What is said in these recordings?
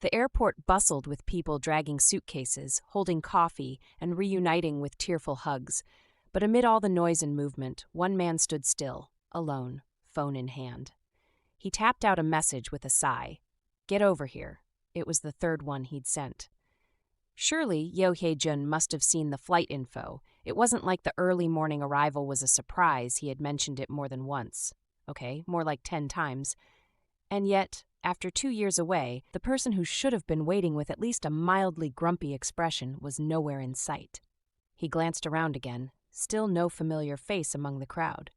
The airport bustled with people dragging suitcases, holding coffee, and reuniting with tearful hugs. But amid all the noise and movement, one man stood still, alone, phone in hand. He tapped out a message with a sigh. "Get over here." It was the third one he'd sent. Surely Yeo Hye-jun must have seen the flight info. It wasn't like the early morning arrival was a surprise. He had mentioned it more than once. Okay, more like 10 times. And yet, after 2 years away, the person who should have been waiting with at least a mildly grumpy expression was nowhere in sight. He glanced around again, still no familiar face among the crowd.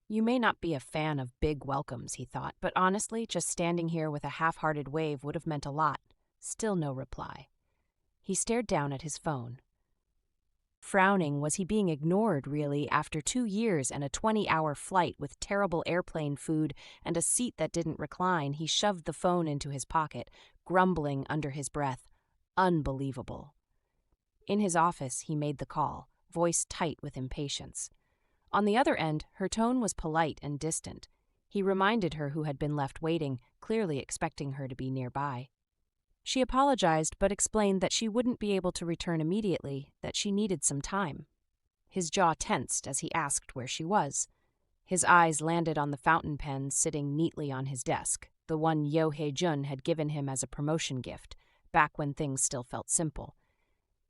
You may not be a fan of big welcomes, he thought, but honestly, just standing here with a half-hearted wave would have meant a lot. Still no reply. He stared down at his phone. Frowning, was he being ignored, really, after 2 years and a 20-hour flight with terrible airplane food and a seat that didn't recline? He shoved the phone into his pocket, grumbling under his breath. Unbelievable. In his office, he made the call, voice tight with impatience. On the other end, her tone was polite and distant. He reminded her who had been left waiting, clearly expecting her to be nearby. She apologized but explained that she wouldn't be able to return immediately, that she needed some time. His jaw tensed as he asked where she was. His eyes landed on the fountain pen sitting neatly on his desk, the one Yeo Hye-jun had given him as a promotion gift, back when things still felt simple.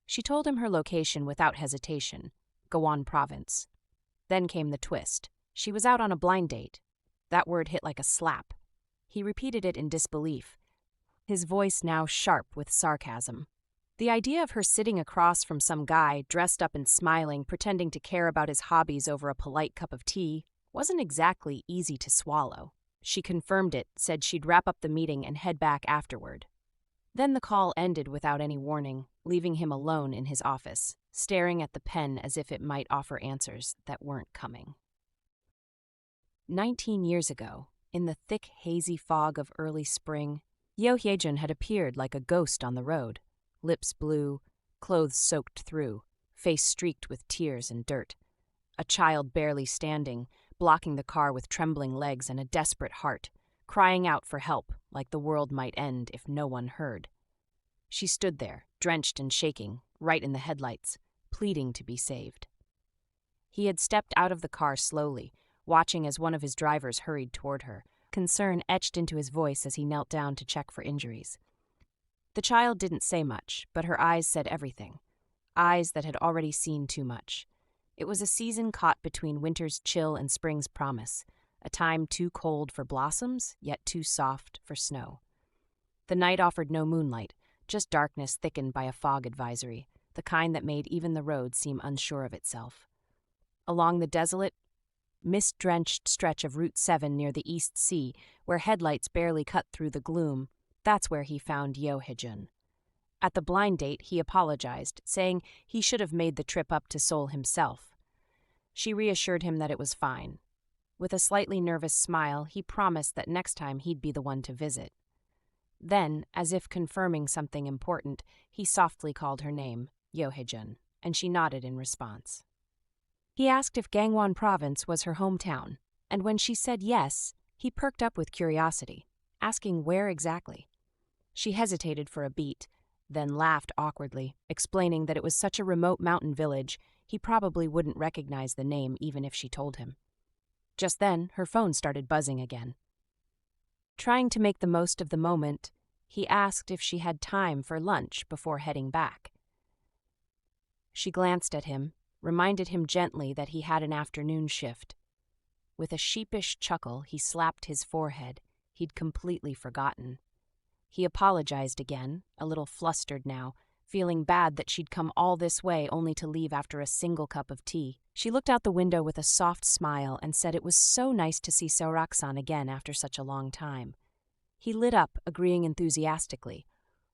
She told him her location without hesitation, Gowon Province. Then came the twist. She was out on a blind date. That word hit like a slap. He repeated it in disbelief, his voice now sharp with sarcasm. The idea of her sitting across from some guy, dressed up and smiling, pretending to care about his hobbies over a polite cup of tea, wasn't exactly easy to swallow. She confirmed it, said she'd wrap up the meeting and head back afterward. Then the call ended without any warning, leaving him alone in his office, staring at the pen as if it might offer answers that weren't coming. 19 years ago, in the thick, hazy fog of early spring, Yeo Hye-jun had appeared like a ghost on the road, lips blue, clothes soaked through, face streaked with tears and dirt. A child barely standing, blocking the car with trembling legs and a desperate heart, crying out for help like the world might end if no one heard. She stood there, drenched and shaking, right in the headlights, pleading to be saved. He had stepped out of the car slowly, watching as one of his drivers hurried toward her, concern etched into his voice as he knelt down to check for injuries. The child didn't say much, but her eyes said everything. Eyes that had already seen too much. It was a season caught between winter's chill and spring's promise, a time too cold for blossoms, yet too soft for snow. The night offered no moonlight, just darkness thickened by a fog advisory, the kind that made even the road seem unsure of itself. Along the desolate, mist-drenched stretch of Route 7 near the East Sea, where headlights barely cut through the gloom, that's where he found Yeo Hye-jun. At the blind date, he apologized, saying he should have made the trip up to Seoul himself. She reassured him that it was fine. With a slightly nervous smile, he promised that next time he'd be the one to visit. Then, as if confirming something important, he softly called her name, Yeo Hye-jun, and she nodded in response. He asked if Gangwon Province was her hometown, and when she said yes, he perked up with curiosity, asking where exactly. She hesitated for a beat, then laughed awkwardly, explaining that it was such a remote mountain village, he probably wouldn't recognize the name even if she told him. Just then, her phone started buzzing again. Trying to make the most of the moment, he asked if she had time for lunch before heading back. She glanced at him, reminded him gently that he had an afternoon shift. With a sheepish chuckle, he slapped his forehead. He'd completely forgotten. He apologized again, a little flustered now, feeling bad that she'd come all this way only to leave after a single cup of tea. She looked out the window with a soft smile and said it was so nice to see Seorak-san again after such a long time. He lit up, agreeing enthusiastically.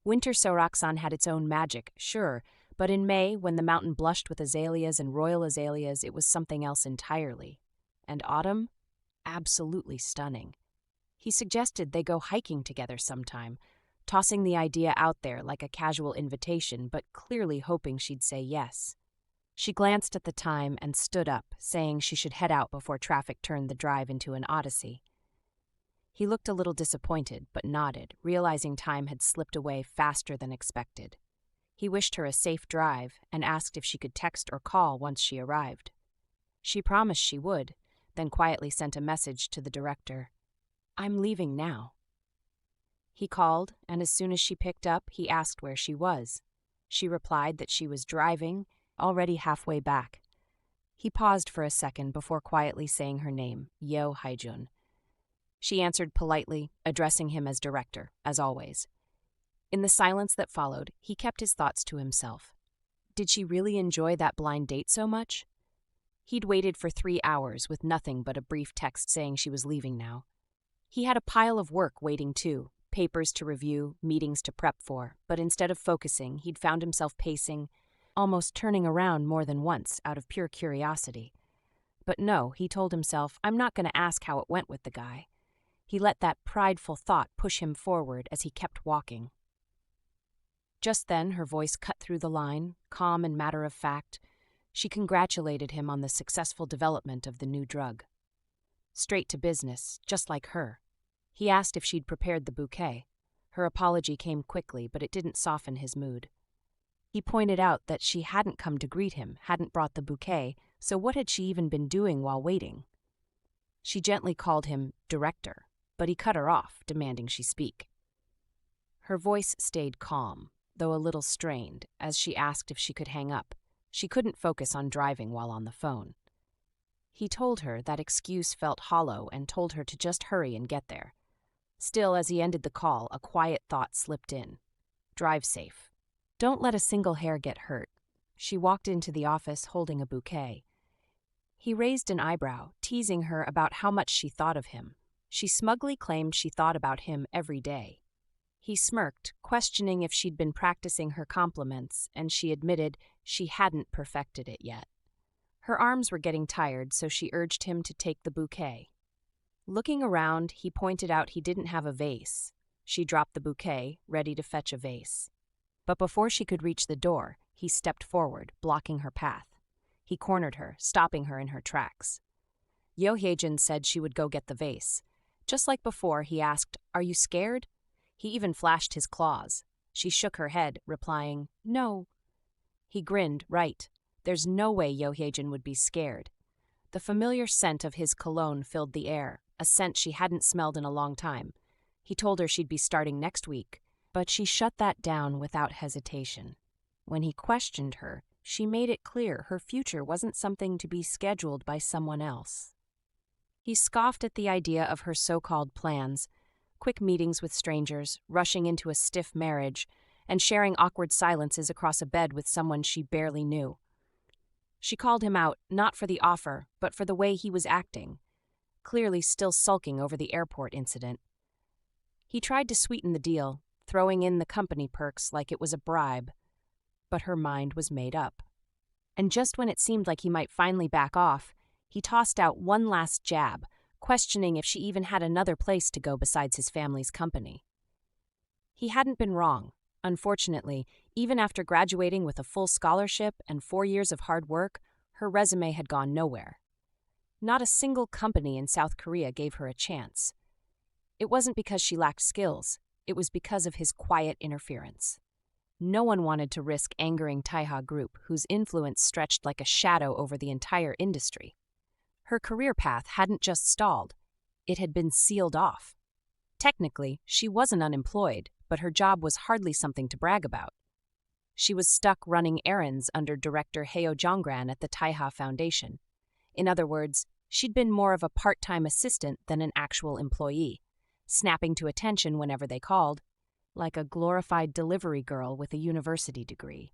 Winter Seorak-san had its own magic, sure, but in May, when the mountain blushed with azaleas and royal azaleas, it was something else entirely. And autumn? Absolutely stunning. He suggested they go hiking together sometime, tossing the idea out there like a casual invitation, but clearly hoping she'd say yes. She glanced at the time and stood up, saying she should head out before traffic turned the drive into an odyssey. He looked a little disappointed, but nodded, realizing time had slipped away faster than expected. He wished her a safe drive and asked if she could text or call once she arrived. She promised she would, then quietly sent a message to the director. "I'm leaving now." He called, and as soon as she picked up, he asked where she was. She replied that she was driving, already halfway back. He paused for a second before quietly saying her name, Yeo Hye-jun. She answered politely, addressing him as director, as always. In the silence that followed, he kept his thoughts to himself. Did she really enjoy that blind date so much? He'd waited for 3 hours with nothing but a brief text saying she was leaving now. He had a pile of work waiting too, papers to review, meetings to prep for, but instead of focusing, he'd found himself pacing, almost turning around more than once out of pure curiosity. But no, he told himself, I'm not going to ask how it went with the guy. He let that prideful thought push him forward as he kept walking. Just then, her voice cut through the line, calm and matter-of-fact. She congratulated him on the successful development of the new drug. Straight to business, just like her. He asked if she'd prepared the bouquet. Her apology came quickly, but it didn't soften his mood. He pointed out that she hadn't come to greet him, hadn't brought the bouquet, so what had she even been doing while waiting? She gently called him director, but he cut her off, demanding she speak. Her voice stayed calm, though a little strained, as she asked if she could hang up. She couldn't focus on driving while on the phone. He told her that excuse felt hollow and told her to just hurry and get there. Still, as he ended the call, a quiet thought slipped in. Drive safe. Don't let a single hair get hurt. She walked into the office holding a bouquet. He raised an eyebrow, teasing her about how much she thought of him. She smugly claimed she thought about him every day. He smirked, questioning if she'd been practicing her compliments, and she admitted she hadn't perfected it yet. Her arms were getting tired, so she urged him to take the bouquet. Looking around, he pointed out he didn't have a vase. She dropped the bouquet, ready to fetch a vase. But before she could reach the door, he stepped forward, blocking her path. He cornered her, stopping her in her tracks. Yeo Hye-jun said she would go get the vase. Just like before, he asked, "Are you scared?" He even flashed his claws. She shook her head, replying, "No." He grinned, right. There's no way Yeo Hye-jun would be scared. The familiar scent of his cologne filled the air, a scent she hadn't smelled in a long time. He told her she'd be starting next week, but she shut that down without hesitation. When he questioned her, she made it clear her future wasn't something to be scheduled by someone else. He scoffed at the idea of her so-called plans, quick meetings with strangers, rushing into a stiff marriage, and sharing awkward silences across a bed with someone she barely knew. She called him out, not for the offer, but for the way he was acting, clearly still sulking over the airport incident. He tried to sweeten the deal, throwing in the company perks like it was a bribe, but her mind was made up. And just when it seemed like he might finally back off, he tossed out one last jab, questioning if she even had another place to go besides his family's company. He hadn't been wrong. Unfortunately, even after graduating with a full scholarship and 4 years of hard work, her resume had gone nowhere. Not a single company in South Korea gave her a chance. It wasn't because she lacked skills, it was because of his quiet interference. No one wanted to risk angering Taiha Group, whose influence stretched like a shadow over the entire industry. Her career path hadn't just stalled, it had been sealed off. Technically, she wasn't unemployed, but her job was hardly something to brag about. She was stuck running errands under director Jungwan at the Taiha Foundation. In other words, she'd been more of a part-time assistant than an actual employee, snapping to attention whenever they called, like a glorified delivery girl with a university degree.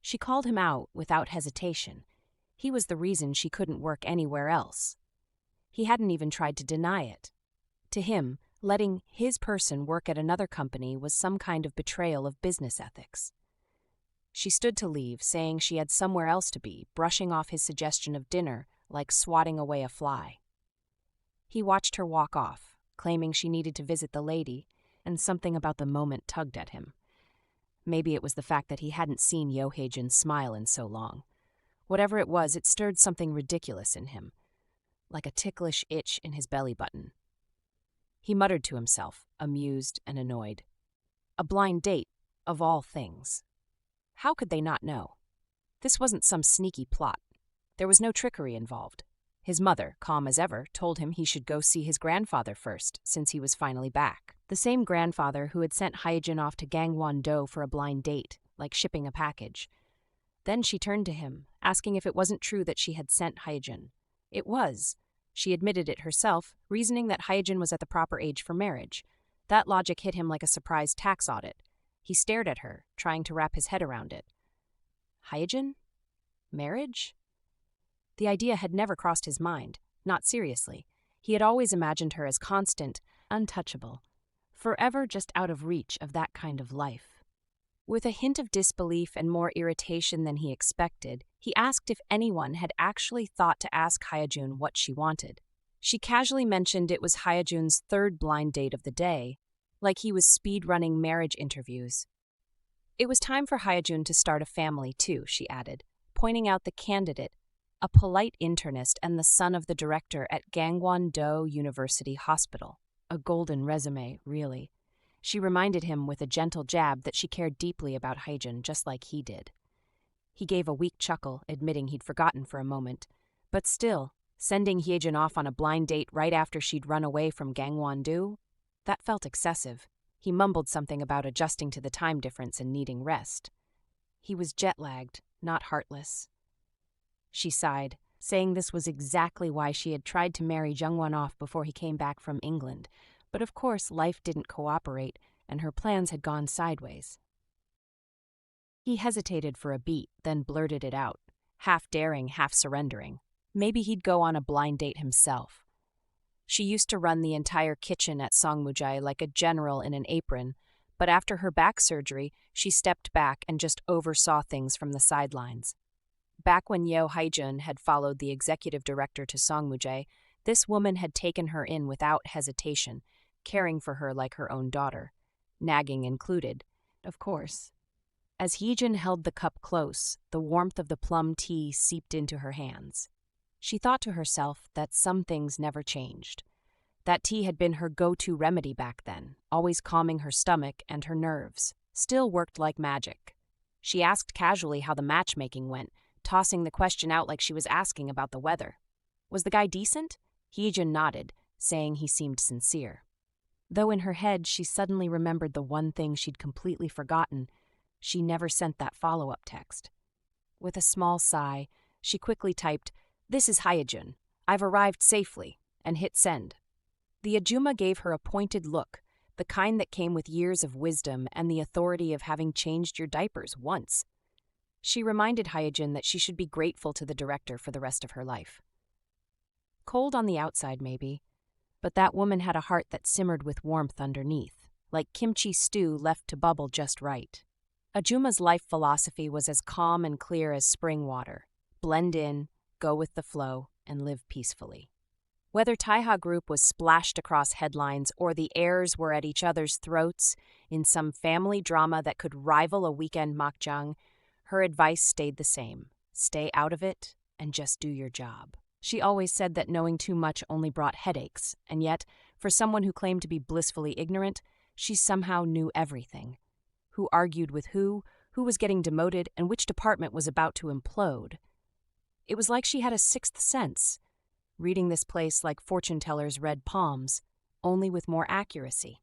She called him out without hesitation. He was the reason she couldn't work anywhere else. He hadn't even tried to deny it. To him, letting his person work at another company was some kind of betrayal of business ethics. She stood to leave, saying she had somewhere else to be, brushing off his suggestion of dinner like swatting away a fly. He watched her walk off, claiming she needed to visit the lady, and something about the moment tugged at him. Maybe it was the fact that he hadn't seen Yeo Hye-jun smile in so long. Whatever it was, it stirred something ridiculous in him, like a ticklish itch in his belly button. He muttered to himself, amused and annoyed. A blind date, of all things. How could they not know? This wasn't some sneaky plot. There was no trickery involved. His mother, calm as ever, told him he should go see his grandfather first, since he was finally back. The same grandfather who had sent Hijun off to Gangwon-do for a blind date, like shipping a package. Then she turned to him, asking if it wasn't true that she had sent Hijun. It was. She admitted it herself, reasoning that Hijun was at the proper age for marriage. That logic hit him like a surprise tax audit. He stared at her, trying to wrap his head around it. Hijun? Marriage? The idea had never crossed his mind, not seriously. He had always imagined her as constant, untouchable, forever just out of reach of that kind of life. With a hint of disbelief and more irritation than he expected, he asked if anyone had actually thought to ask Hye-jun what she wanted. She casually mentioned it was Hye-jun's third blind date of the day, like he was speed-running marriage interviews. It was time for Hye-jun to start a family, too, she added, pointing out the candidate, a polite internist and the son of the director at Gangwon-do University Hospital. A golden resume, really. She reminded him with a gentle jab that she cared deeply about Hye-jun, just like he did. He gave a weak chuckle, admitting he'd forgotten for a moment. But still, sending Hye-jun off on a blind date right after she'd run away from Gangwon-do? That felt excessive. He mumbled something about adjusting to the time difference and needing rest. He was jet-lagged, not heartless. She sighed, saying this was exactly why she had tried to marry Jungwan off before he came back from England. But of course, life didn't cooperate, and her plans had gone sideways. He hesitated for a beat, then blurted it out, half daring, half surrendering. Maybe he'd go on a blind date himself. She used to run the entire kitchen at Songmujai like a general in an apron, but after her back surgery, she stepped back and just oversaw things from the sidelines. Back when Yeo Hye-jun had followed the executive director to Songmujai, this woman had taken her in without hesitation, caring for her like her own daughter, nagging included, of course. As Hijun held the cup close, the warmth of the plum tea seeped into her hands. She thought to herself that some things never changed. That tea had been her go-to remedy back then, always calming her stomach and her nerves. Still worked like magic. She asked casually how the matchmaking went, tossing the question out like she was asking about the weather. Was the guy decent? Hijun nodded, saying he seemed sincere. Though in her head she suddenly remembered the one thing she'd completely forgotten. She never sent that follow-up text. With a small sigh, she quickly typed, "This is Hye-jun. I've arrived safely," and hit send. The Ajumma gave her a pointed look, the kind that came with years of wisdom and the authority of having changed your diapers once. She reminded Hye-jun that she should be grateful to the director for the rest of her life. Cold on the outside, maybe, but that woman had a heart that simmered with warmth underneath, like kimchi stew left to bubble just right. Ajumma's life philosophy was as calm and clear as spring water. Blend in, go with the flow, and live peacefully. Whether Taiha Group was splashed across headlines or the heirs were at each other's throats in some family drama that could rival a weekend makjang, her advice stayed the same. Stay out of it and just do your job. She always said that knowing too much only brought headaches, and yet, for someone who claimed to be blissfully ignorant, she somehow knew everything. Who argued with who was getting demoted, and which department was about to implode. It was like she had a sixth sense, reading this place like fortune tellers read palms, only with more accuracy.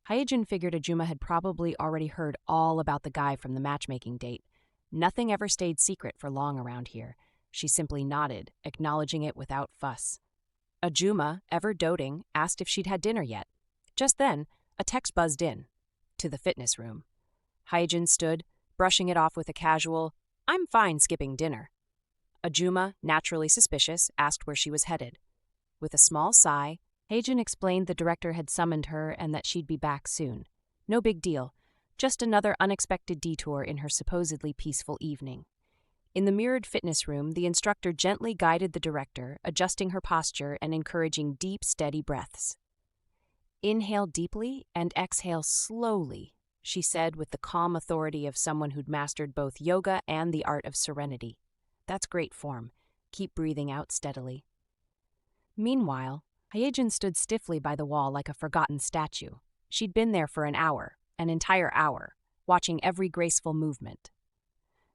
Hye-jun figured Ajumma had probably already heard all about the guy from the matchmaking date. Nothing ever stayed secret for long around here. She simply nodded, acknowledging it without fuss. Ajumma, ever doting, asked if she'd had dinner yet. Just then, a text buzzed in. To the fitness room. Hye-jun stood, brushing it off with a casual, "I'm fine skipping dinner." Ajumma, naturally suspicious, asked where she was headed. With a small sigh, Hye-jun explained the director had summoned her and that she'd be back soon. No big deal, just another unexpected detour in her supposedly peaceful evening. In the mirrored fitness room, the instructor gently guided the director, adjusting her posture and encouraging deep, steady breaths. "Inhale deeply and exhale slowly," she said with the calm authority of someone who'd mastered both yoga and the art of serenity. "That's great form. Keep breathing out steadily." Meanwhile, Hye-jun stood stiffly by the wall like a forgotten statue. She'd been there for an hour, an entire hour, watching every graceful movement.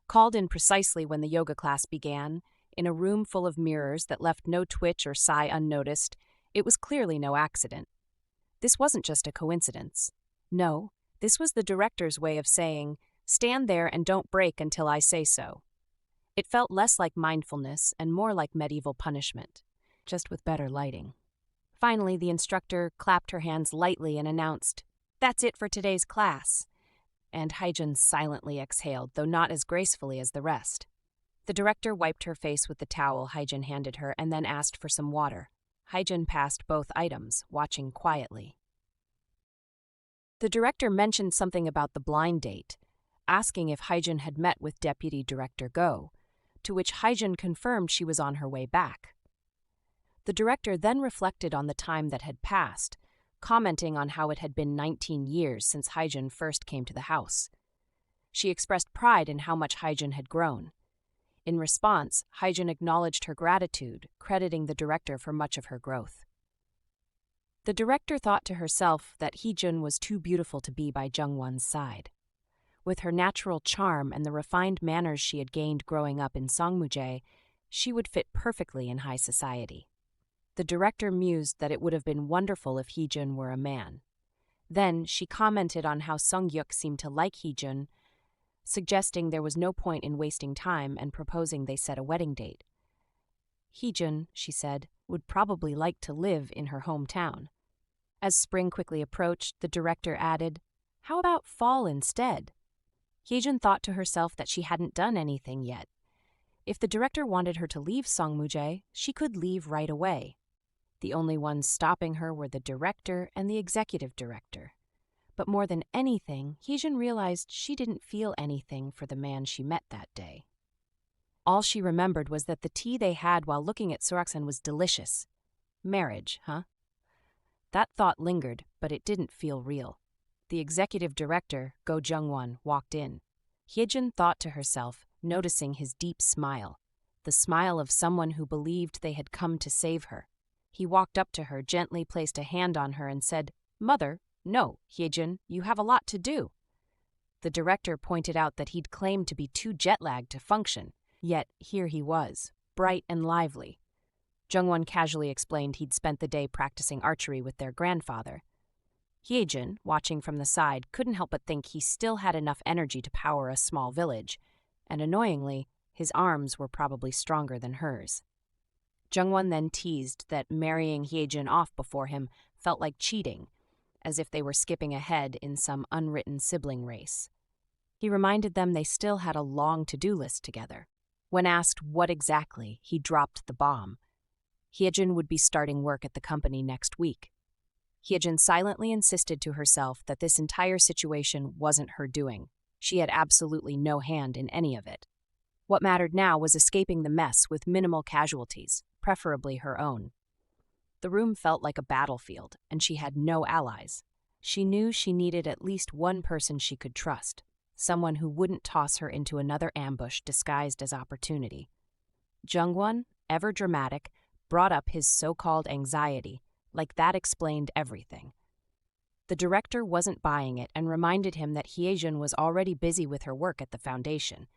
Called in precisely when the yoga class began, in a room full of mirrors that left no twitch or sigh unnoticed, it was clearly no accident. This wasn't just a coincidence. No, this was the director's way of saying, "Stand there and don't break until I say so." It felt less like mindfulness and more like medieval punishment, just with better lighting. Finally, the instructor clapped her hands lightly and announced, "That's it for today's class." And Hijun silently exhaled, though not as gracefully as the rest. The director wiped her face with the towel Hijun handed her and then asked for some water. Hijun passed both items, watching quietly. The director mentioned something about the blind date, asking if Hijun had met with Deputy Director Go, to which Hijun confirmed she was on her way back. The director then reflected on the time that had passed, commenting on how it had been 19 years since Hijun first came to the house. She expressed pride in how much Hijun had grown. In response, Hijun acknowledged her gratitude, crediting the director for much of her growth. The director thought to herself that Hijun was too beautiful to be by Jungwan's side. With her natural charm and the refined manners she had gained growing up in Songmuje, she would fit perfectly in high society. The director mused that it would have been wonderful if Hijun were a man. Then she commented on how Sungyuk seemed to like Hijun, suggesting there was no point in wasting time and proposing they set a wedding date. Hijun, she said, would probably like to live in her hometown. As spring quickly approached, the director added, "How about fall instead?" Hijun thought to herself that she hadn't done anything yet. If the director wanted her to leave Songmuje, she could leave right away. The only ones stopping her were the director and the executive director. But more than anything, Hijun realized she didn't feel anything for the man she met that day. All she remembered was that the tea they had while looking at Soraksan was delicious. Marriage, huh? That thought lingered, but it didn't feel real. The executive director, Go Jungwon, walked in. Hijun thought to herself, noticing his deep smile, the smile of someone who believed they had come to save her. He walked up to her, gently placed a hand on her and said, "Mother, no, Hijun, you have a lot to do." The director pointed out that he'd claimed to be too jet-lagged to function, yet here he was, bright and lively. Jungwon casually explained he'd spent the day practicing archery with their grandfather. Hye-jun, watching from the side, couldn't help but think he still had enough energy to power a small village, and annoyingly, his arms were probably stronger than hers. Jungwan then teased that marrying Hye-jun off before him felt like cheating, as if they were skipping ahead in some unwritten sibling race. He reminded them they still had a long to-do list together. When asked what exactly, he dropped the bomb. Hye-jun would be starting work at the company next week. Hye-jun silently insisted to herself that this entire situation wasn't her doing. She had absolutely no hand in any of it. What mattered now was escaping the mess with minimal casualties, preferably her own. The room felt like a battlefield, and she had no allies. She knew she needed at least one person she could trust, someone who wouldn't toss her into another ambush disguised as opportunity. Jungwan, ever dramatic, brought up his so-called anxiety, like that explained everything. The director wasn't buying it and reminded him that Hye-jun was already busy with her work at the foundation.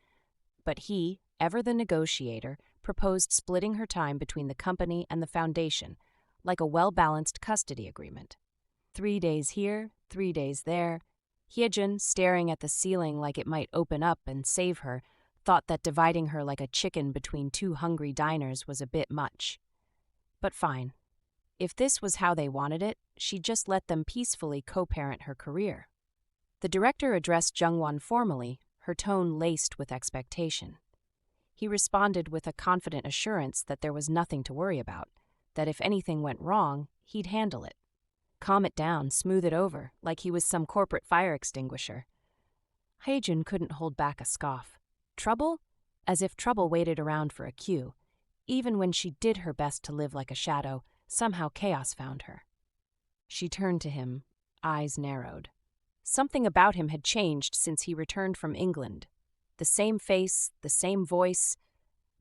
But he, ever the negotiator, proposed splitting her time between the company and the foundation, like a well-balanced custody agreement. 3 days here, 3 days there. Hye-jun, staring at the ceiling like it might open up and save her, thought that dividing her like a chicken between two hungry diners was a bit much. But fine. If this was how they wanted it, she'd just let them peacefully co-parent her career. The director addressed Jungwan formally, her tone laced with expectation. He responded with a confident assurance that there was nothing to worry about, that if anything went wrong, he'd handle it. Calm it down, smooth it over, like he was some corporate fire extinguisher. Hye-jun couldn't hold back a scoff. Trouble? As if trouble waited around for a cue. Even when she did her best to live like a shadow, somehow chaos found her. She turned to him, eyes narrowed. Something about him had changed since he returned from England. The same face, the same voice,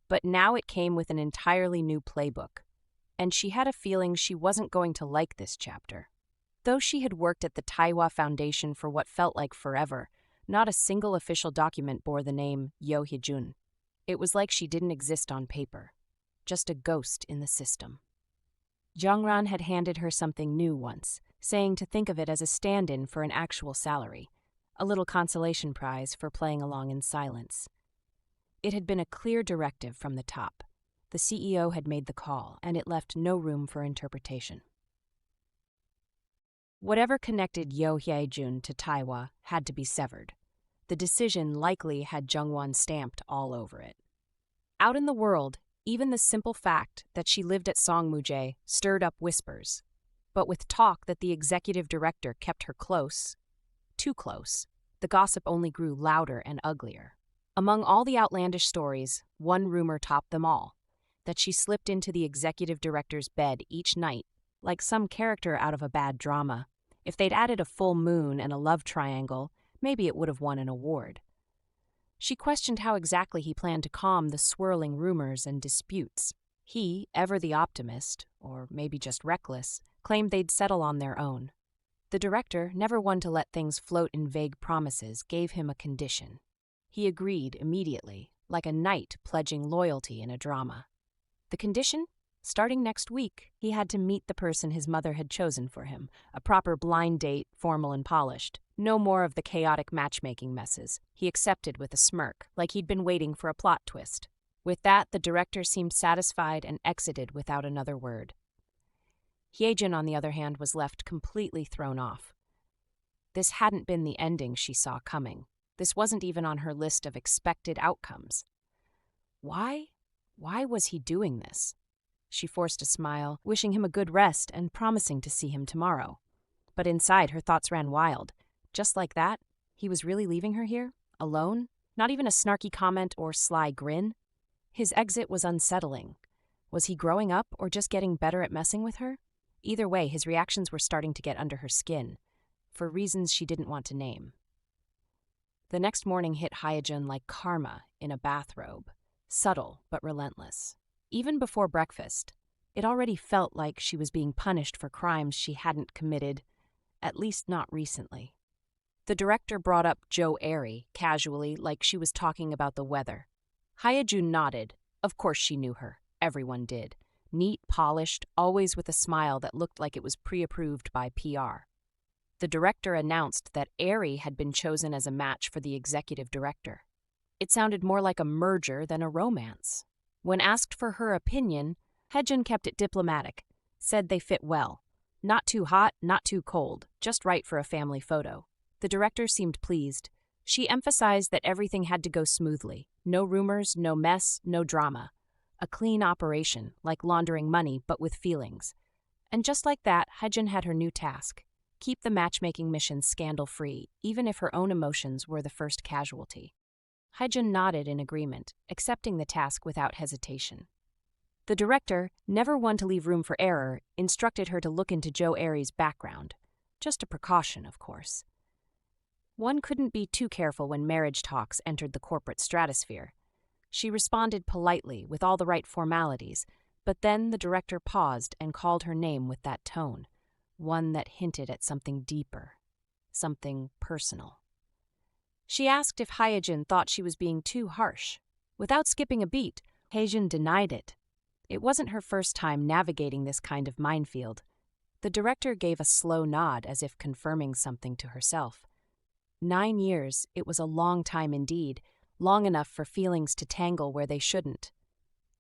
but now it came with an entirely new playbook. and she had a feeling she wasn't going to like this chapter. Though she had worked at the Taiwa Foundation for what felt like forever, not a single official document bore the name Yeo Hye-jun. It was like she didn't exist on paper, just a ghost in the system. Jungwan had handed her something new once, saying to think of it as a stand-in for an actual salary, a little consolation prize for playing along in silence. It had been a clear directive from the top. The CEO had made the call, and it left no room for interpretation. Whatever connected Yeo Hye-jun to Taiwa had to be severed. The decision likely had Jungwan stamped all over it. Out in the world, even the simple fact that she lived at Songmuje stirred up whispers. But with talk that the executive director kept her close, too close, the gossip only grew louder and uglier. Among all the outlandish stories, one rumor topped them all, that she slipped into the executive director's bed each night, like some character out of a bad drama. If they'd added a full moon and a love triangle, maybe it would have won an award. She questioned how exactly he planned to calm the swirling rumors and disputes. He, ever the optimist, or maybe just reckless, claimed they'd settle on their own. The director, never one to let things float in vague promises, gave him a condition. He agreed immediately, like a knight pledging loyalty in a drama. The condition? Starting next week, he had to meet the person his mother had chosen for him, a proper blind date, formal and polished. No more of the chaotic matchmaking messes. He accepted with a smirk, like he'd been waiting for a plot twist. With that, the director seemed satisfied and exited without another word. Hye-jun, on the other hand, was left completely thrown off. This hadn't been the ending she saw coming. This wasn't even on her list of expected outcomes. Why? Why was he doing this? She forced a smile, wishing him a good rest and promising to see him tomorrow. But inside, her thoughts ran wild. Just like that, he was really leaving her here, alone? Not even a snarky comment or sly grin? His exit was unsettling. Was he growing up or just getting better at messing with her? Either way, his reactions were starting to get under her skin, for reasons she didn't want to name. The next morning hit Hye-jun like karma in a bathrobe, subtle but relentless. Even before breakfast, it already felt like she was being punished for crimes she hadn't committed, at least not recently. The director brought up Joe Aeri, casually, like she was talking about the weather. Hye-jun nodded. Of course she knew her. Everyone did. Neat, polished, always with a smile that looked like it was pre-approved by PR. The director announced that Aeri had been chosen as a match for the executive director. It sounded more like a merger than a romance. When asked for her opinion, Hye-jun kept it diplomatic, said they fit well. Not too hot, not too cold, just right for a family photo. The director seemed pleased. She emphasized that everything had to go smoothly. No rumors, no mess, no drama. A clean operation, like laundering money, but with feelings. And just like that, Hye-jun had her new task. Keep the matchmaking mission scandal-free, even if her own emotions were the first casualty. Hye-jun nodded in agreement, accepting the task without hesitation. The director, never one to leave room for error, instructed her to look into Joe Aeri's background. Just a precaution, of course. One couldn't be too careful when marriage talks entered the corporate stratosphere. She responded politely, with all the right formalities, but then the director paused and called her name with that tone, one that hinted at something deeper, something personal. She asked if Hye-jun thought she was being too harsh. Without skipping a beat, Hye-jun denied it. It wasn't her first time navigating this kind of minefield. The director gave a slow nod as if confirming something to herself. 9 years, it was a long time indeed, long enough for feelings to tangle where they shouldn't.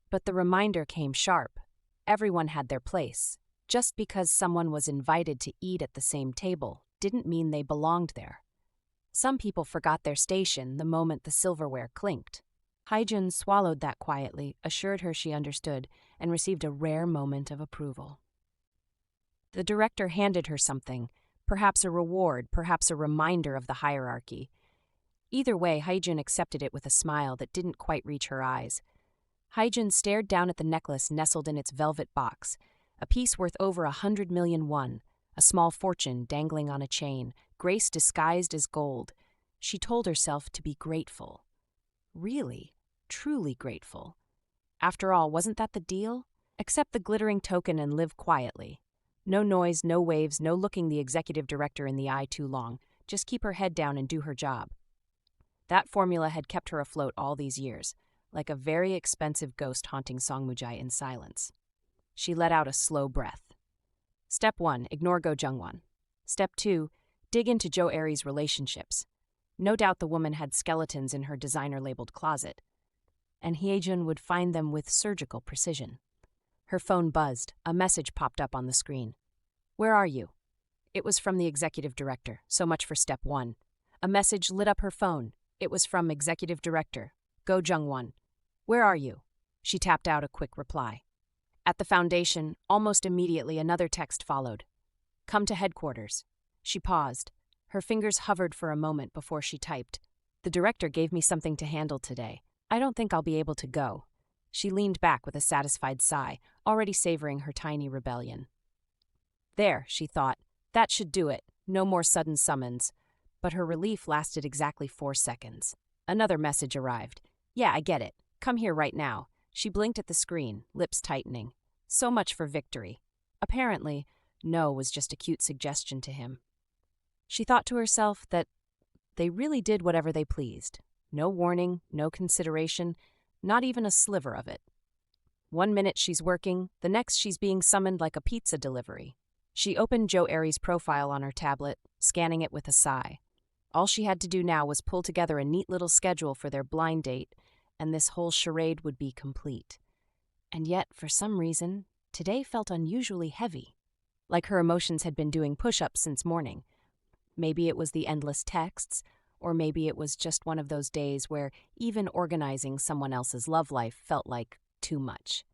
But the reminder came sharp. Everyone had their place. Just because someone was invited to eat at the same table didn't mean they belonged there. Some people forgot their station the moment the silverware clinked. Hye-jun swallowed that quietly, assured her she understood, and received a rare moment of approval. The director handed her something, perhaps a reward, perhaps a reminder of the hierarchy. Either way, Hye-jun accepted it with a smile that didn't quite reach her eyes. Hye-jun stared down at the necklace nestled in its velvet box, a piece worth over 100 million won, a small fortune dangling on a chain, grace disguised as gold. She told herself to be grateful. Really, truly grateful. After all, wasn't that the deal? Accept the glittering token and live quietly. No noise, no waves, no looking the executive director in the eye too long. Just keep her head down and do her job. That formula had kept her afloat all these years, like a very expensive ghost haunting Songmujai in silence. She let out a slow breath. Step 1, ignore Go Jungwon. Step 2, dig into Joe Aeri's relationships. No doubt the woman had skeletons in her designer-labeled closet, and Hijun would find them with surgical precision. Her phone buzzed. A message popped up on the screen. "Where are you?" It was from the executive director. So much for step 1. A message lit up her phone. It was from executive director, Go Jungwon. "Where are you?" She tapped out a quick reply. At the foundation, almost immediately another text followed. "Come to headquarters." She paused. Her fingers hovered for a moment before she typed. "The director gave me something to handle today. I don't think I'll be able to go." She leaned back with a satisfied sigh, already savoring her tiny rebellion. There, she thought, that should do it. No more sudden summons. But her relief lasted exactly 4 seconds. Another message arrived. "Yeah, I get it. Come here right now." She blinked at the screen, lips tightening. So much for victory. Apparently, no was just a cute suggestion to him. She thought to herself that they really did whatever they pleased. No warning, no consideration, not even a sliver of it. 1 minute she's working, the next she's being summoned like a pizza delivery. She opened Joe Aeri's profile on her tablet, scanning it with a sigh. All she had to do now was pull together a neat little schedule for their blind date, and this whole charade would be complete. And yet, for some reason, today felt unusually heavy, like her emotions had been doing push-ups since morning. Maybe it was the endless texts, or maybe it was just one of those days where even organizing someone else's love life felt like too much.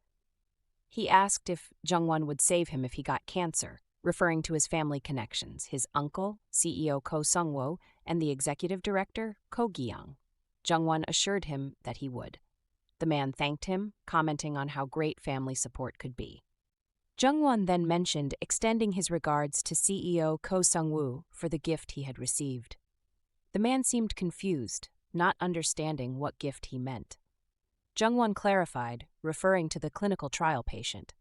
He asked if Jungwan would save him if he got cancer, referring to his family connections, his uncle, CEO Ko Sung-woo, and the executive director, Ko Gi-young. Jungwan assured him that he would. The man thanked him, commenting on how great family support could be. Jungwan then mentioned extending his regards to CEO Ko Sung-woo for the gift he had received. The man seemed confused, not understanding what gift he meant. Jungwan clarified, referring to the clinical trial patient.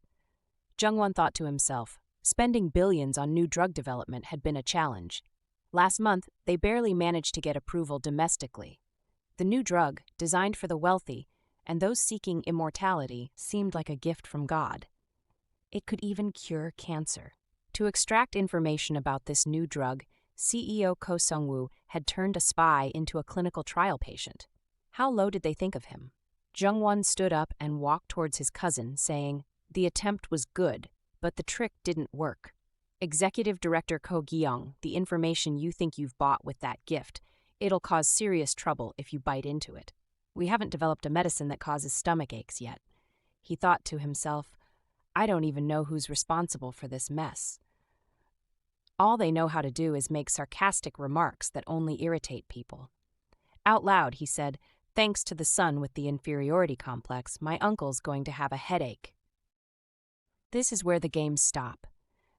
Jungwan thought to himself, spending billions on new drug development had been a challenge. Last month, they barely managed to get approval domestically. The new drug, designed for the wealthy and those seeking immortality, seemed like a gift from God. It could even cure cancer. To extract information about this new drug, CEO Ko Sung-woo had turned a spy into a clinical trial patient. How low did they think of him? Jungwan stood up and walked towards his cousin, saying, "The attempt was good, but the trick didn't work. Executive Director Ko Gi-young, the information you think you've bought with that gift, it'll cause serious trouble if you bite into it. We haven't developed a medicine that causes stomach aches yet." He thought to himself, I don't even know who's responsible for this mess. All they know how to do is make sarcastic remarks that only irritate people. Out loud, he said, "Thanks to the son with the inferiority complex, my uncle's going to have a headache." This is where the games stop.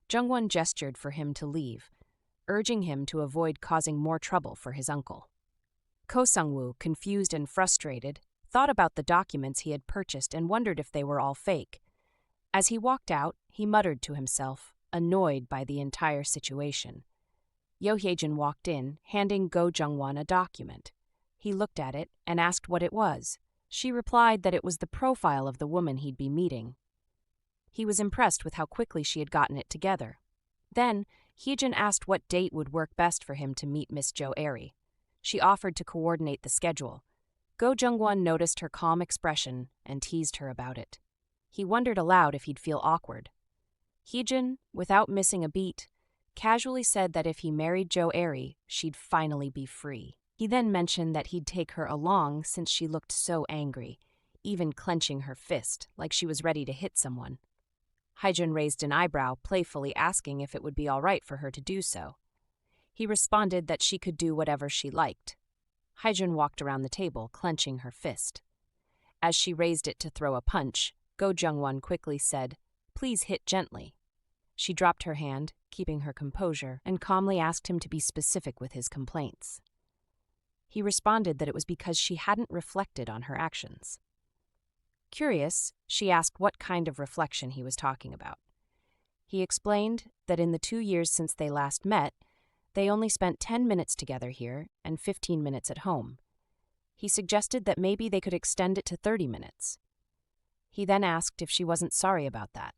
Jungwan gestured for him to leave, urging him to avoid causing more trouble for his uncle. Ko Sung-woo, confused and frustrated, thought about the documents he had purchased and wondered if they were all fake. As he walked out, he muttered to himself, annoyed by the entire situation. Yeo Hye-jun walked in, handing Go Jungwon a document. He looked at it and asked what it was. She replied that it was the profile of the woman he'd be meeting. He was impressed with how quickly she had gotten it together. Then, Hijun asked what date would work best for him to meet Miss Joe Aeri. She offered to coordinate the schedule. Go Jungwon noticed her calm expression and teased her about it. He wondered aloud if he'd feel awkward. Hijun, without missing a beat, casually said that if he married Joe Aeri, she'd finally be free. He then mentioned that he'd take her along since she looked so angry, even clenching her fist like she was ready to hit someone. Hijun raised an eyebrow, playfully asking if it would be all right for her to do so. He responded that she could do whatever she liked. Hijun walked around the table, clenching her fist. As she raised it to throw a punch, Go Jungwon quickly said, "Please hit gently." She dropped her hand, keeping her composure, and calmly asked him to be specific with his complaints. He responded that it was because she hadn't reflected on her actions. Curious, she asked what kind of reflection he was talking about. He explained that in the 2 years since they last met, they only spent 10 minutes together here and 15 minutes at home. He suggested that maybe they could extend it to 30 minutes. He then asked if she wasn't sorry about that.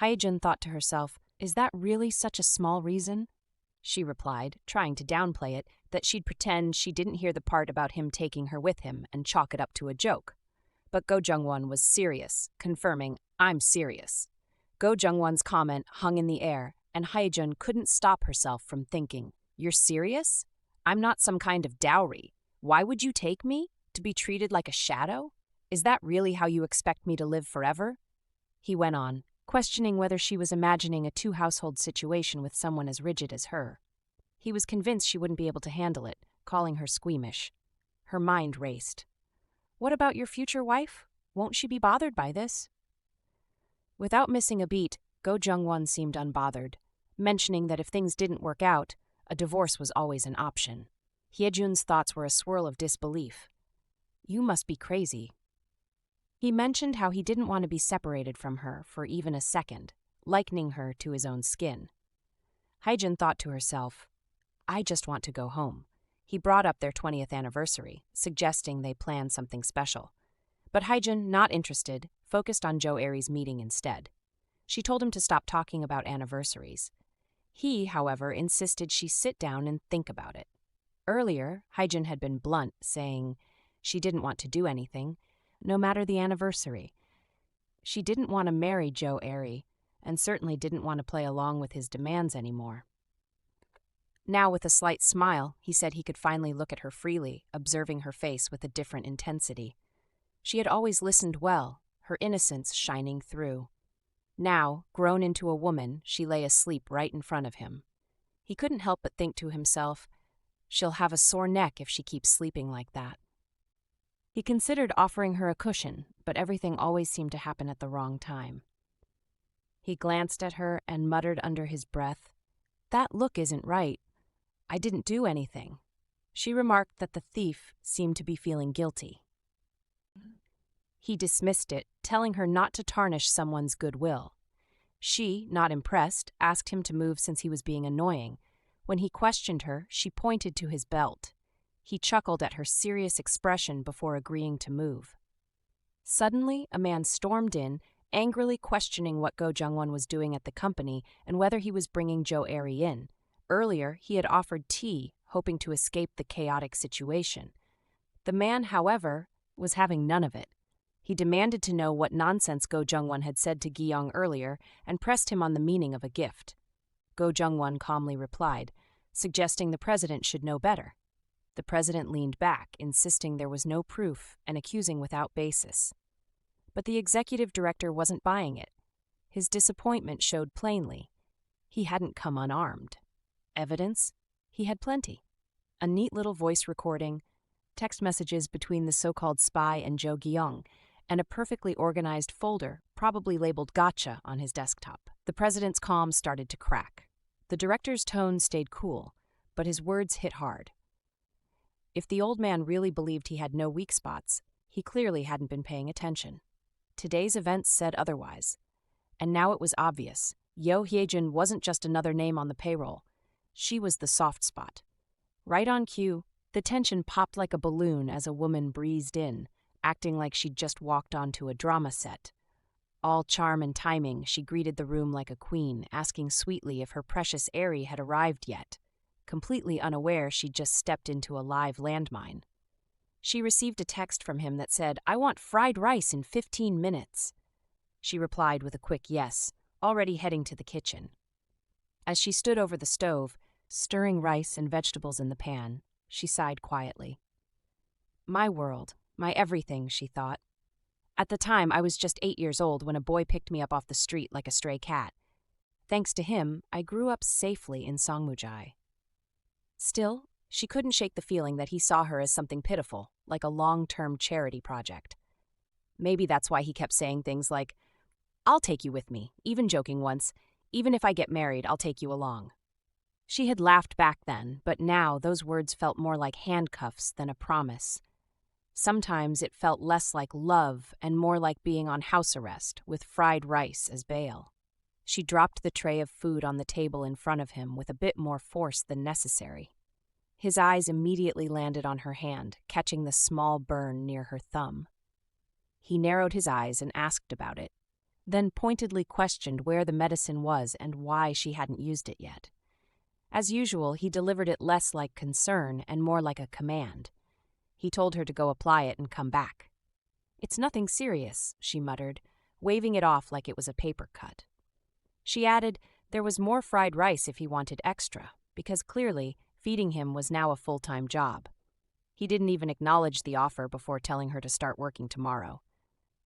Hijun thought to herself, is that really such a small reason? She replied, trying to downplay it, that she'd pretend she didn't hear the part about him taking her with him and chalk it up to a joke. But Go Jungwon was serious, confirming, I'm serious. Go Jungwon's comment hung in the air, and Hijun couldn't stop herself from thinking, you're serious? I'm not some kind of dowry. Why would you take me? To be treated like a shadow? Is that really how you expect me to live forever? He went on, questioning whether she was imagining a two-household situation with someone as rigid as her. He was convinced she wouldn't be able to handle it, calling her squeamish. Her mind raced. What about your future wife? Won't she be bothered by this? Without missing a beat, Go Jungwon seemed unbothered, mentioning that if things didn't work out, a divorce was always an option. Hye-jun's thoughts were a swirl of disbelief. You must be crazy. He mentioned how he didn't want to be separated from her for even a second, likening her to his own skin. Hye-jun thought to herself, I just want to go home. He brought up their 20th anniversary, suggesting they plan something special. But Hye-jun, not interested, focused on Joe Aeri's meeting instead. She told him to stop talking about anniversaries. He, however, insisted she sit down and think about it. Earlier, Hye-jun had been blunt, saying she didn't want to do anything, no matter the anniversary. She didn't want to marry Joe Aeri, and certainly didn't want to play along with his demands anymore. Now, with a slight smile, he said he could finally look at her freely, observing her face with a different intensity. She had always listened well, her innocence shining through. Now, grown into a woman, she lay asleep right in front of him. He couldn't help but think to himself, she'll have a sore neck if she keeps sleeping like that. He considered offering her a cushion, but everything always seemed to happen at the wrong time. He glanced at her and muttered under his breath, That look isn't right. I didn't do anything. She remarked that the thief seemed to be feeling guilty. He dismissed it, telling her not to tarnish someone's goodwill. She, not impressed, asked him to move since he was being annoying. When he questioned her, she pointed to his belt. He chuckled at her serious expression before agreeing to move. Suddenly, a man stormed in, angrily questioning what Go Jungwon was doing at the company and whether he was bringing Joe Aeri in. Earlier, he had offered tea, hoping to escape the chaotic situation. The man, however, was having none of it. He demanded to know what nonsense Go Jungwon had said to Gi-young earlier and pressed him on the meaning of a gift. Go Jungwon calmly replied, suggesting the president should know better. The president leaned back, insisting there was no proof and accusing without basis. But the executive director wasn't buying it. His disappointment showed plainly. He hadn't come unarmed. Evidence? He had plenty. A neat little voice recording, text messages between the so-called spy and Joe Gi-young, and a perfectly organized folder, probably labeled Gotcha, on his desktop. The president's calm started to crack. The director's tone stayed cool, but his words hit hard. If the old man really believed he had no weak spots, he clearly hadn't been paying attention. Today's events said otherwise. And now it was obvious. Yeo Hye-jun wasn't just another name on the payroll. She was the soft spot. Right on cue, the tension popped like a balloon as a woman breezed in, acting like she'd just walked onto a drama set. All charm and timing, she greeted the room like a queen, asking sweetly if her precious Aeri had arrived yet. Completely unaware she'd just stepped into a live landmine. She received a text from him that said, I want fried rice in 15 minutes. She replied with a quick yes, already heading to the kitchen. As she stood over the stove, stirring rice and vegetables in the pan, she sighed quietly. My world, my everything, she thought. At the time, I was just 8 years old when a boy picked me up off the street like a stray cat. Thanks to him, I grew up safely in Songmujai. Still, she couldn't shake the feeling that he saw her as something pitiful, like a long-term charity project. Maybe that's why he kept saying things like, I'll take you with me, even joking once, even if I get married, I'll take you along. She had laughed back then, but now those words felt more like handcuffs than a promise. Sometimes it felt less like love and more like being on house arrest with fried rice as bail. She dropped the tray of food on the table in front of him with a bit more force than necessary. His eyes immediately landed on her hand, catching the small burn near her thumb. He narrowed his eyes and asked about it, then pointedly questioned where the medicine was and why she hadn't used it yet. As usual, he delivered it less like concern and more like a command. He told her to go apply it and come back. "It's nothing serious," she muttered, waving it off like it was a paper cut. She added there was more fried rice if he wanted extra, because clearly feeding him was now a full-time job. He didn't even acknowledge the offer before telling her to start working tomorrow.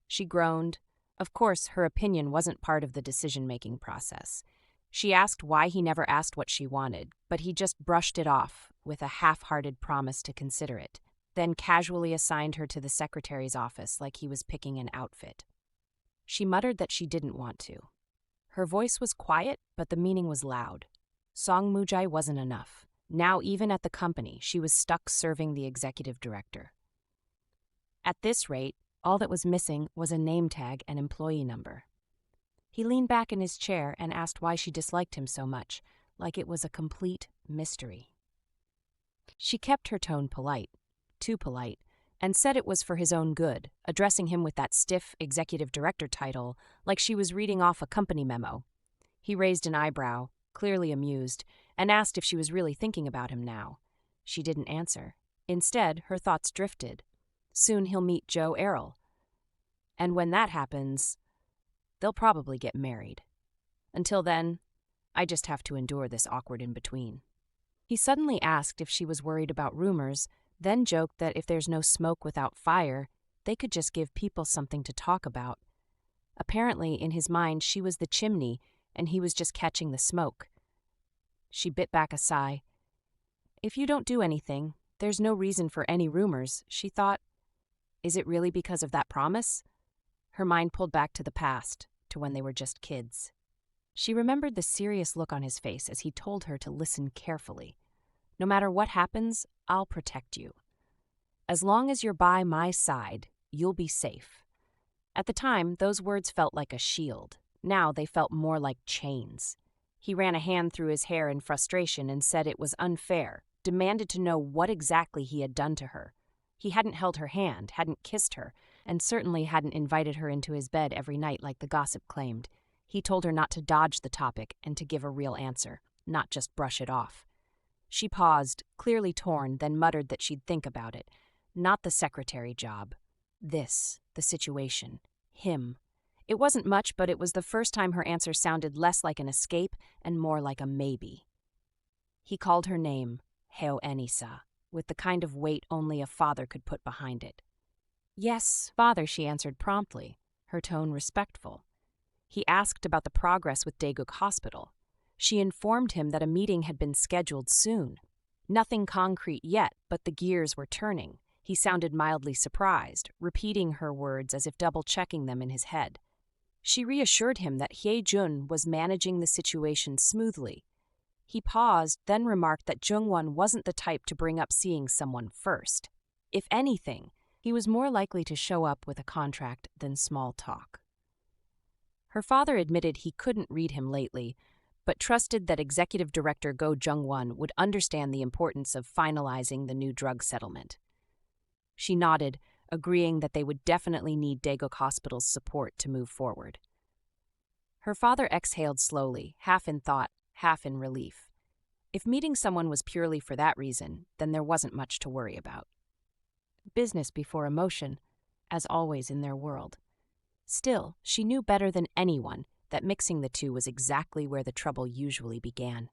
She groaned. Of course, her opinion wasn't part of the decision-making process. She asked why he never asked what she wanted, but he just brushed it off with a half-hearted promise to consider it, then casually assigned her to the secretary's office like he was picking an outfit. She muttered that she didn't want to. Her voice was quiet, but the meaning was loud. Song Mujai wasn't enough. Now, even at the company, she was stuck serving the executive director. At this rate, all that was missing was a name tag and employee number. He leaned back in his chair and asked why she disliked him so much, like it was a complete mystery. She kept her tone polite, too polite, and said it was for his own good, addressing him with that stiff executive director title like she was reading off a company memo. He raised an eyebrow, clearly amused, and asked if she was really thinking about him now. She didn't answer. Instead, her thoughts drifted. Soon he'll meet Joe Aeri. And when that happens, they'll probably get married. Until then, I just have to endure this awkward in-between. He suddenly asked if she was worried about rumors, then joked that if there's no smoke without fire, they could just give people something to talk about. Apparently, in his mind, she was the chimney, and he was just catching the smoke. She bit back a sigh. If you don't do anything, there's no reason for any rumors, she thought. Is it really because of that promise? Her mind pulled back to the past, to when they were just kids. She remembered the serious look on his face as he told her to listen carefully. No matter what happens, I'll protect you. As long as you're by my side, you'll be safe. At the time, those words felt like a shield. Now they felt more like chains. He ran a hand through his hair in frustration and said it was unfair, demanded to know what exactly he had done to her. He hadn't held her hand, hadn't kissed her, and certainly hadn't invited her into his bed every night like the gossip claimed. He told her not to dodge the topic and to give a real answer, not just brush it off. She paused, clearly torn, then muttered that she'd think about it. Not the secretary job. This, the situation, him. It wasn't much, but it was the first time her answer sounded less like an escape and more like a maybe. He called her name, Heo Enisa, with the kind of weight only a father could put behind it. Yes, father, she answered promptly, her tone respectful. He asked about the progress with Daeguk Hospital. She informed him that a meeting had been scheduled soon. Nothing concrete yet, but the gears were turning. He sounded mildly surprised, repeating her words as if double-checking them in his head. She reassured him that Hye-jun was managing the situation smoothly. He paused, then remarked that Jungwan wasn't the type to bring up seeing someone first. If anything, he was more likely to show up with a contract than small talk. Her father admitted he couldn't read him lately, but trusted that Executive Director Go Jungwon would understand the importance of finalizing the new drug settlement. She nodded, agreeing that they would definitely need Daeguk Hospital's support to move forward. Her father exhaled slowly, half in thought, half in relief. If meeting someone was purely for that reason, then there wasn't much to worry about. Business before emotion, as always in their world. Still, she knew better than anyone that mixing the two was exactly where the trouble usually began.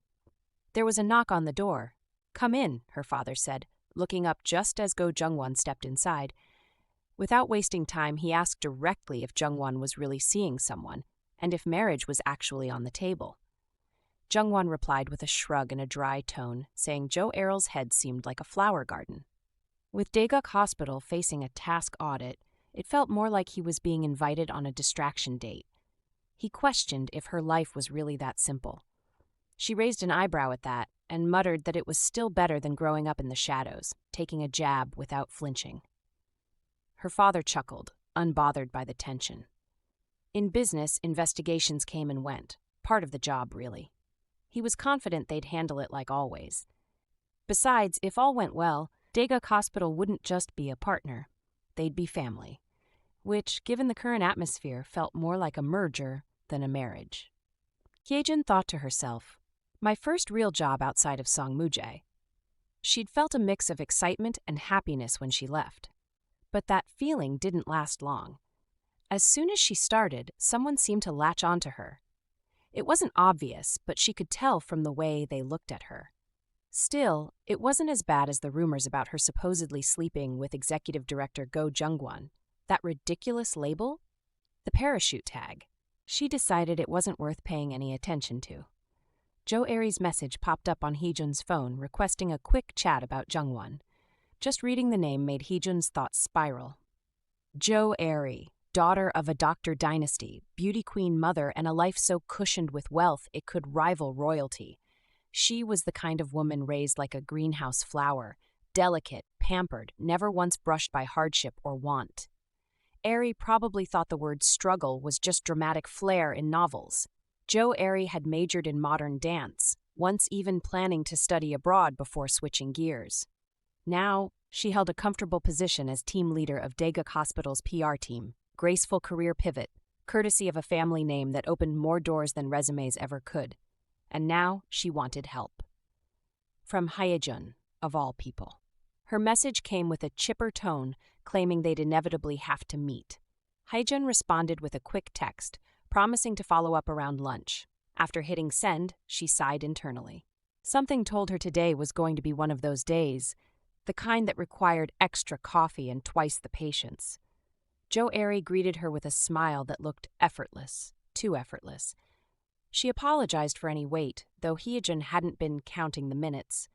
There was a knock on the door. "Come in," her father said, looking up just as Go Jungwon stepped inside. Without wasting time, he asked directly if Jungwan was really seeing someone, and if marriage was actually on the table. Jungwan replied with a shrug and a dry tone, saying Joe Aeri's head seemed like a flower garden. With Daeguk Hospital facing a task audit, it felt more like he was being invited on a distraction date. He questioned if her life was really that simple. She raised an eyebrow at that and muttered that it was still better than growing up in the shadows, taking a jab without flinching. Her father chuckled, unbothered by the tension. In business, investigations came and went. Part of the job, really. He was confident they'd handle it like always. Besides, if all went well, Daeguk Hospital wouldn't just be a partner. They'd be family, which, given the current atmosphere, felt more like a merger than a marriage. Hye-jun thought to herself, my first real job outside of Songmujae. She'd felt a mix of excitement and happiness when she left. But that feeling didn't last long. As soon as she started, someone seemed to latch onto her. It wasn't obvious, but she could tell from the way they looked at her. Still, it wasn't as bad as the rumors about her supposedly sleeping with executive director Go Jungwon. That ridiculous label? The parachute tag. She decided it wasn't worth paying any attention to. Joe Aeri's message popped up on Hijun's phone requesting a quick chat about Jungwan. Just reading the name made Hijun's thoughts spiral. Joe Aeri, daughter of a doctor dynasty, beauty queen mother, and a life so cushioned with wealth it could rival royalty. She was the kind of woman raised like a greenhouse flower, delicate, pampered, never once brushed by hardship or want. Aeri probably thought the word struggle was just dramatic flair in novels. Joe Aeri had majored in modern dance, once even planning to study abroad before switching gears. Now, she held a comfortable position as team leader of Daeguk Hospital's PR team, graceful career pivot, courtesy of a family name that opened more doors than resumes ever could. And now she wanted help. From Hye-jun, of all people. Her message came with a chipper tone, claiming they'd inevitably have to meet. Hye-jun responded with a quick text, promising to follow up around lunch. After hitting send, she sighed internally. Something told her today was going to be one of those days, the kind that required extra coffee and twice the patience. Joe Aeri greeted her with a smile that looked effortless, too effortless. She apologized for any wait, though Hye-jun hadn't been counting the minutes.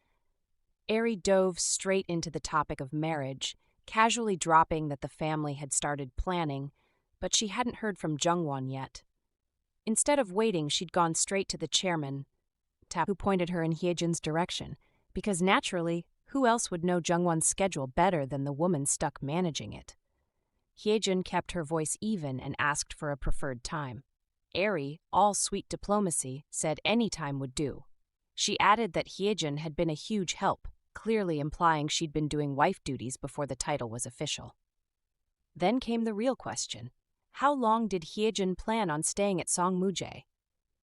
Aeri dove straight into the topic of marriage, casually dropping that the family had started planning, but she hadn't heard from Jungwan yet. Instead of waiting, she'd gone straight to the chairman, who pointed her in Hye-jun's direction, because naturally, who else would know Jungwan's schedule better than the woman stuck managing it? Hye-jun kept her voice even and asked for a preferred time. Aeri, all sweet diplomacy, said any time would do. She added that Hye-jun had been a huge help, clearly implying she'd been doing wife duties before the title was official. Then came the real question. How long did Hye-jun plan on staying at Songmujae?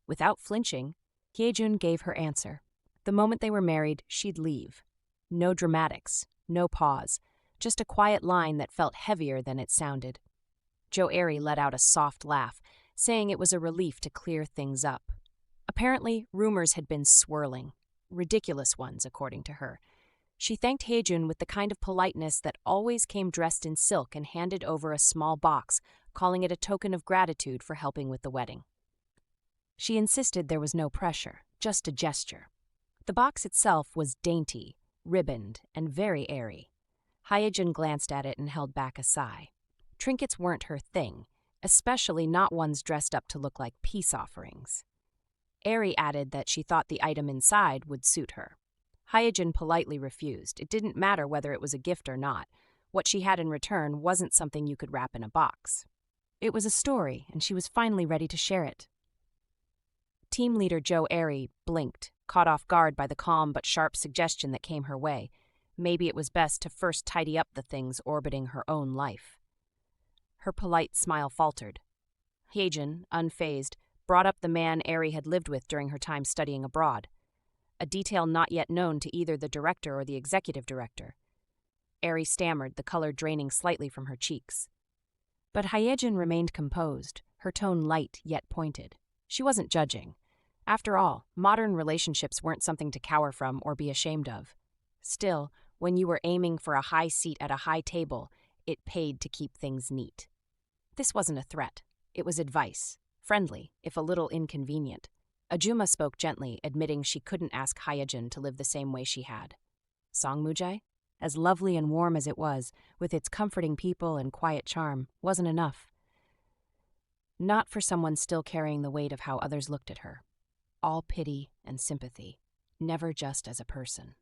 Without flinching, Hye-jun gave her answer. The moment they were married, she'd leave. No dramatics, no pause, just a quiet line that felt heavier than it sounded. Joe Aeri let out a soft laugh, saying it was a relief to clear things up. Apparently, rumors had been swirling. Ridiculous ones, according to her. She thanked Hye-jun with the kind of politeness that always came dressed in silk and handed over a small box, calling it a token of gratitude for helping with the wedding. She insisted there was no pressure, just a gesture. The box itself was dainty, ribboned, and very airy. Hye-jun glanced at it and held back a sigh. Trinkets weren't her thing, especially not ones dressed up to look like peace offerings. Aeri added that she thought the item inside would suit her. Hye-jun politely refused. It didn't matter whether it was a gift or not. What she had in return wasn't something you could wrap in a box. It was a story, and she was finally ready to share it. Team leader Joe Aeri blinked, caught off guard by the calm but sharp suggestion that came her way. Maybe it was best to first tidy up the things orbiting her own life. Her polite smile faltered. Hye-jun, unfazed, brought up the man Aeri had lived with during her time studying abroad, a detail not yet known to either the director or the executive director. Aeri stammered, the color draining slightly from her cheeks. But Hye-jun remained composed, her tone light yet pointed. She wasn't judging. After all, modern relationships weren't something to cower from or be ashamed of. Still, when you were aiming for a high seat at a high table, it paid to keep things neat. This wasn't a threat. It was advice, friendly, if a little inconvenient. Ajuma spoke gently, admitting she couldn't ask Hye-jun to live the same way she had. Songmujae, as lovely and warm as it was, with its comforting people and quiet charm, wasn't enough. Not for someone still carrying the weight of how others looked at her. All pity and sympathy, never just as a person.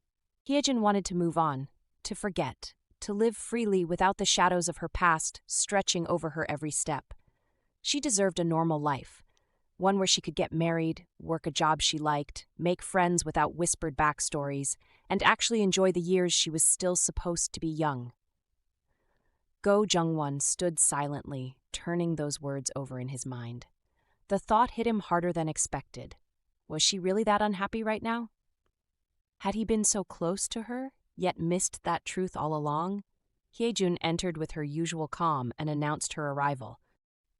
Hye-jun wanted to move on, to forget, to live freely without the shadows of her past stretching over her every step. She deserved a normal life, one where she could get married, work a job she liked, make friends without whispered backstories, and actually enjoy the years she was still supposed to be young. Go Jungwon stood silently, turning those words over in his mind. The thought hit him harder than expected. Was she really that unhappy right now? Had he been so close to her, yet missed that truth all along? Hye-jun entered with her usual calm and announced her arrival.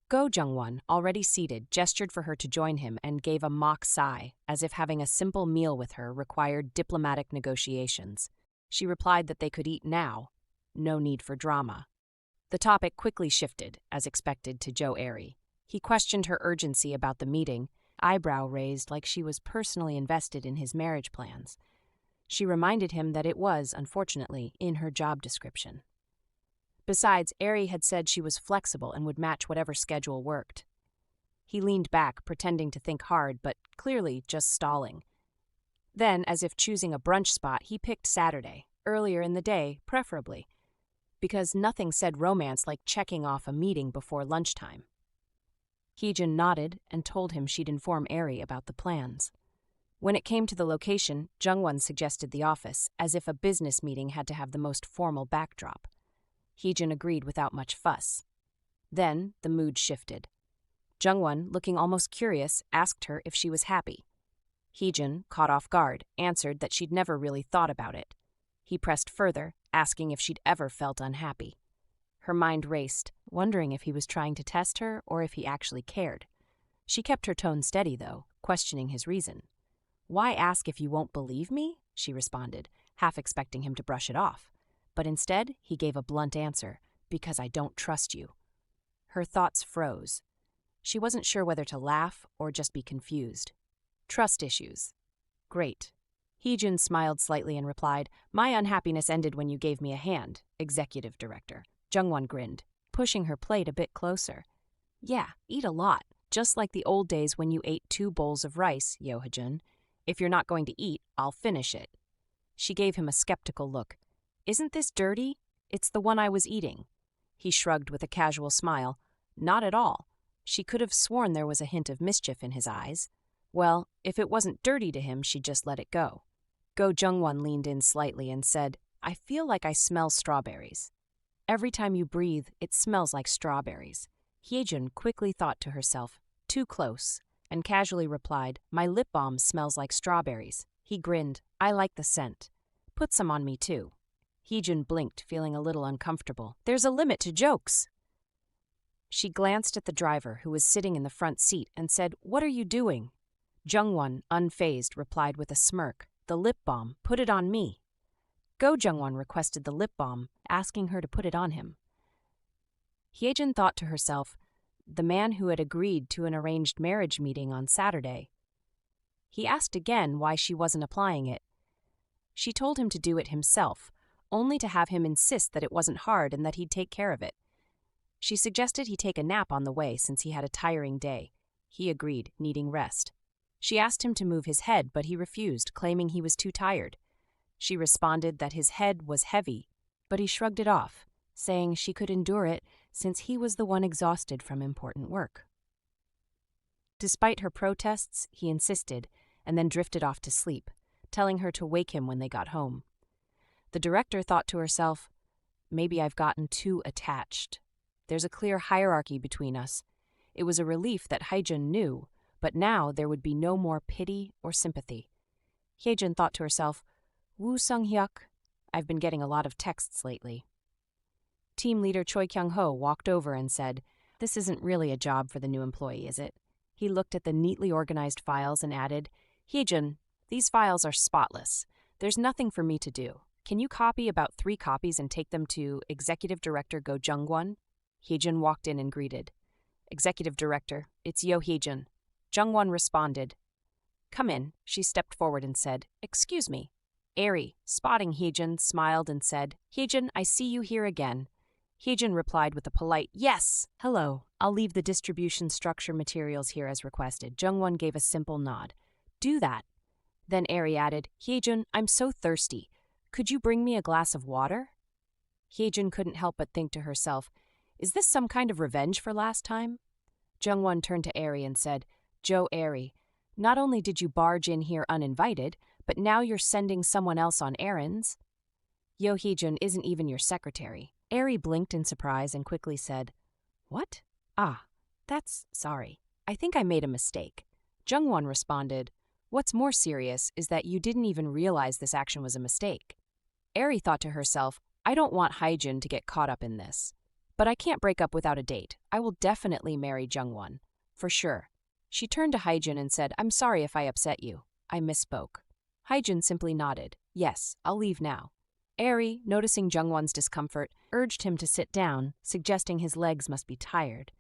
Go Jungwon, already seated, gestured for her to join him and gave a mock sigh, as if having a simple meal with her required diplomatic negotiations. She replied that they could eat now. No need for drama. The topic quickly shifted, as expected, to Joe Aeri. He questioned her urgency about the meeting, eyebrow raised like she was personally invested in his marriage plans. She reminded him that it was, unfortunately, in her job description. Besides, Aeri had said she was flexible and would match whatever schedule worked. He leaned back, pretending to think hard, but clearly just stalling. Then, as if choosing a brunch spot, he picked Saturday, earlier in the day, preferably, because nothing said romance like checking off a meeting before lunchtime. Hijun nodded and told him she'd inform Aeri about the plans. When it came to the location, Jungwan suggested the office, as if a business meeting had to have the most formal backdrop. Hijun agreed without much fuss. Then the mood shifted. Jungwan, looking almost curious, asked her if she was happy. Hijun, caught off guard, answered that she'd never really thought about it. He pressed further, asking if she'd ever felt unhappy. Her mind raced, wondering if he was trying to test her or if he actually cared. She kept her tone steady, though, questioning his reason. "Why ask if you won't believe me?" she responded, half expecting him to brush it off. But instead, he gave a blunt answer, "Because I don't trust you." Her thoughts froze. She wasn't sure whether to laugh or just be confused. Trust issues. Great. Hijun smiled slightly and replied, "My unhappiness ended when you gave me a hand, executive director." Jungwan grinned, pushing her plate a bit closer. "Yeah, eat a lot, just like the old days when you ate 2 bowls of rice, Yeo Hye-jun. If you're not going to eat, I'll finish it." She gave him a skeptical look. "Isn't this dirty? It's the one I was eating." He shrugged with a casual smile. Not at all. She could have sworn there was a hint of mischief in his eyes. Well, if it wasn't dirty to him, she'd just let it go. Go Jungwon leaned in slightly and said, "I feel like I smell strawberries." "Every time you breathe, it smells like strawberries." Hye-jun quickly thought to herself, "Too close," and casually replied, "My lip balm smells like strawberries." He grinned, "I like the scent. Put some on me, too." Hye-jun blinked, feeling a little uncomfortable. "There's a limit to jokes." She glanced at the driver, who was sitting in the front seat, and said, "What are you doing?" Jungwon, unfazed, replied with a smirk, "The lip balm, put it on me." Go Jungwon requested the lip balm, asking her to put it on him. Hye-jun thought to herself, the man who had agreed to an arranged marriage meeting on Saturday. He asked again why she wasn't applying it. She told him to do it himself, only to have him insist that it wasn't hard and that he'd take care of it. She suggested he take a nap on the way since he had a tiring day. He agreed, needing rest. She asked him to move his head, but he refused, claiming he was too tired. She responded that his head was heavy, but he shrugged it off, saying she could endure it since he was the one exhausted from important work. Despite her protests, he insisted, and then drifted off to sleep, telling her to wake him when they got home. The director thought to herself, "Maybe I've gotten too attached. There's a clear hierarchy between us." It was a relief that Hye-jun knew, but now there would be no more pity or sympathy. Hye-jun thought to herself, "Woo Sung-hyuk, I've been getting a lot of texts lately." Team leader Choi Kyung-ho walked over and said, "This isn't really a job for the new employee, is it?" He looked at the neatly organized files and added, "Hye-jun, these files are spotless. There's nothing for me to do. Can you copy about 3 copies and take them to Executive Director Go Jungwon?" Hye-jun walked in and greeted. "Executive Director, it's Yeo Hye-jun." Jungwan responded. "Come in." She stepped forward and said, "Excuse me." Aeri, spotting Hye-jun, smiled and said, "Hye-jun, I see you here again." Hye-jun replied with a polite, "Yes." "Hello. I'll leave the distribution structure materials here as requested." Jungwon gave a simple nod. "Do that." Then Aeri added, "Hye-jun, I'm so thirsty. Could you bring me a glass of water?" Hijun couldn't help but think to herself, is this some kind of revenge for last time? Jungwan turned to Aeri and said, Joe Aeri, not only did you barge in here uninvited, but now you're sending someone else on errands? Yeo Hye-jun isn't even your secretary. Aeri blinked in surprise and quickly said, What? Ah, that's sorry. I think I made a mistake. Jungwan responded, What's more serious is that you didn't even realize this action was a mistake. Aeri thought to herself, I don't want Hijun to get caught up in this. But I can't break up without a date. I will definitely marry Jungwan. For sure. She turned to Hijun and said, I'm sorry if I upset you. I misspoke. Hijun simply nodded. Yes, I'll leave now. Aeri, noticing Jungwan's discomfort, urged him to sit down, suggesting his legs must be tired.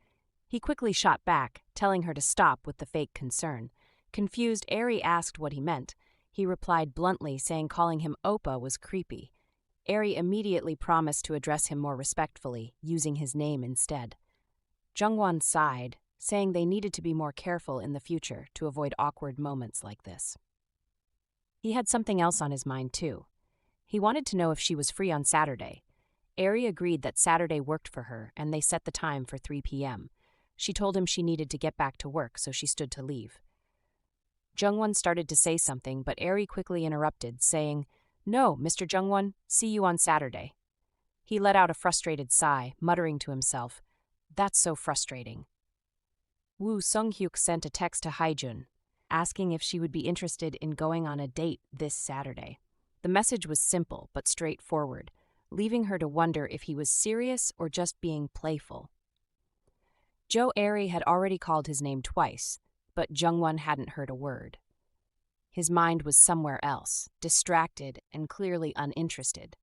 He quickly shot back, telling her to stop with the fake concern. Confused, Aeri asked what he meant. He replied bluntly, saying calling him Oppa was creepy. Aeri immediately promised to address him more respectfully, using his name instead. Jungwan sighed, saying they needed to be more careful in the future to avoid awkward moments like this. He had something else on his mind, too. He wanted to know if she was free on Saturday. Aeri agreed that Saturday worked for her, and they set the time for 3 p.m. She told him she needed to get back to work, so she stood to leave. Jungwan started to say something, but Aeri quickly interrupted, saying, No, Mr. Jungwan, see you on Saturday. He let out a frustrated sigh, muttering to himself, That's so frustrating. Woo Sung-hyuk sent a text to Hijun, asking if she would be interested in going on a date this Saturday. The message was simple but straightforward, leaving her to wonder if he was serious or just being playful. Joe Aeri had already called his name twice, but Jungwan hadn't heard a word. His mind was somewhere else, distracted and clearly uninterested.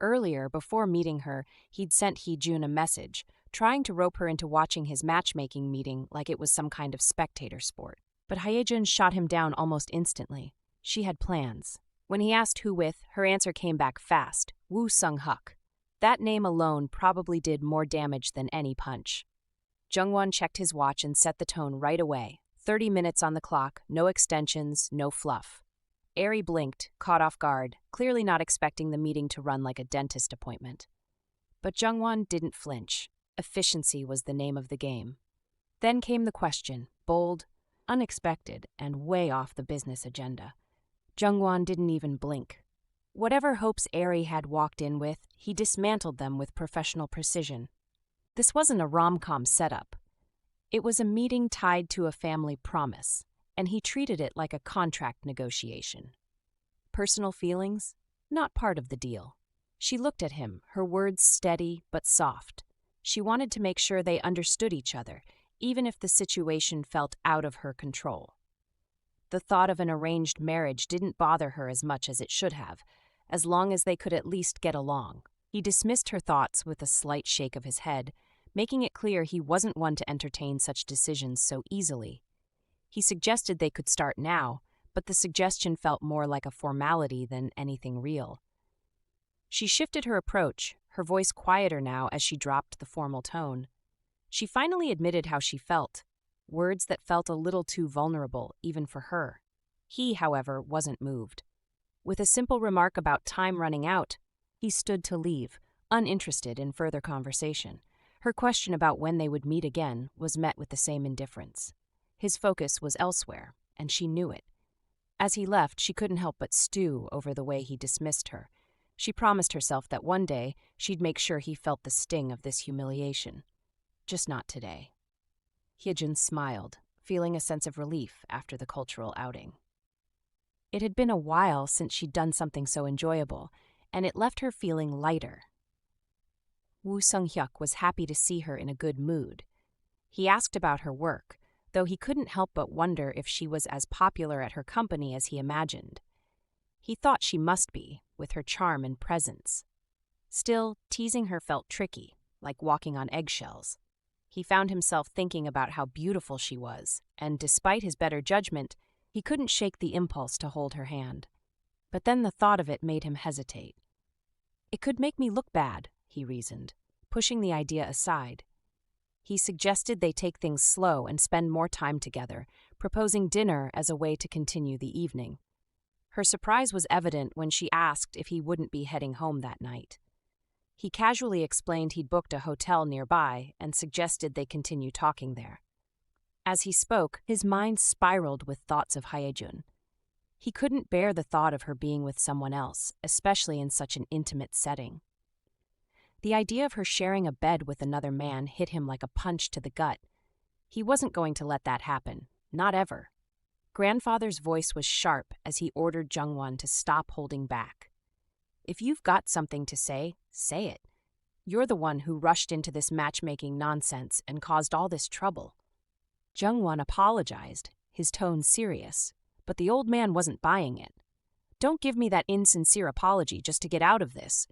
Earlier, before meeting her, he'd sent Hijun a message, trying to rope her into watching his matchmaking meeting like it was some kind of spectator sport. But Hye-jun shot him down almost instantly. She had plans. When he asked who with, her answer came back fast, Woo Sung-hyuk. That name alone probably did more damage than any punch. Jungwan checked his watch and set the tone right away. 30 minutes on the clock, no extensions, no fluff. Aeri blinked, caught off guard, clearly not expecting the meeting to run like a dentist appointment. But Jungwan didn't flinch. Efficiency was the name of the game. Then came the question, bold, unexpected, and way off the business agenda. Jungwan didn't even blink. Whatever hopes Aeri had walked in with, he dismantled them with professional precision. This wasn't a rom-com setup. It was a meeting tied to a family promise, and he treated it like a contract negotiation. Personal feelings? Not part of the deal. She looked at him, her words steady but soft. She wanted to make sure they understood each other, even if the situation felt out of her control. The thought of an arranged marriage didn't bother her as much as it should have, as long as they could at least get along. He dismissed her thoughts with a slight shake of his head, making it clear he wasn't one to entertain such decisions so easily. He suggested they could start now, but the suggestion felt more like a formality than anything real. She shifted her approach, her voice quieter now as she dropped the formal tone. She finally admitted how she felt, words that felt a little too vulnerable, even for her. He, however, wasn't moved. With a simple remark about time running out, he stood to leave, uninterested in further conversation. Her question about when they would meet again was met with the same indifference. His focus was elsewhere, and she knew it. As he left, she couldn't help but stew over the way he dismissed her. She promised herself that one day she'd make sure he felt the sting of this humiliation. Just not today. Hijun smiled, feeling a sense of relief after the cultural outing. It had been a while since she'd done something so enjoyable, and it left her feeling lighter. Woo Sung-hyuk was happy to see her in a good mood. He asked about her work, though he couldn't help but wonder if she was as popular at her company as he imagined. He thought she must be, with her charm and presence. Still, teasing her felt tricky, like walking on eggshells. He found himself thinking about how beautiful she was, and despite his better judgment, he couldn't shake the impulse to hold her hand. But then the thought of it made him hesitate. It could make me look bad, he reasoned, pushing the idea aside. He suggested they take things slow and spend more time together, proposing dinner as a way to continue the evening. Her surprise was evident when she asked if he wouldn't be heading home that night. He casually explained he'd booked a hotel nearby and suggested they continue talking there. As he spoke, his mind spiraled with thoughts of Hye-jun. He couldn't bear the thought of her being with someone else, especially in such an intimate setting. The idea of her sharing a bed with another man hit him like a punch to the gut. He wasn't going to let that happen, not ever. Grandfather's voice was sharp as he ordered Jungwan to stop holding back. If you've got something to say it. You're the one who rushed into this matchmaking nonsense and caused all this trouble. Jungwan apologized, his tone serious, but the old man wasn't buying it. Don't give me that insincere apology just to get out of this.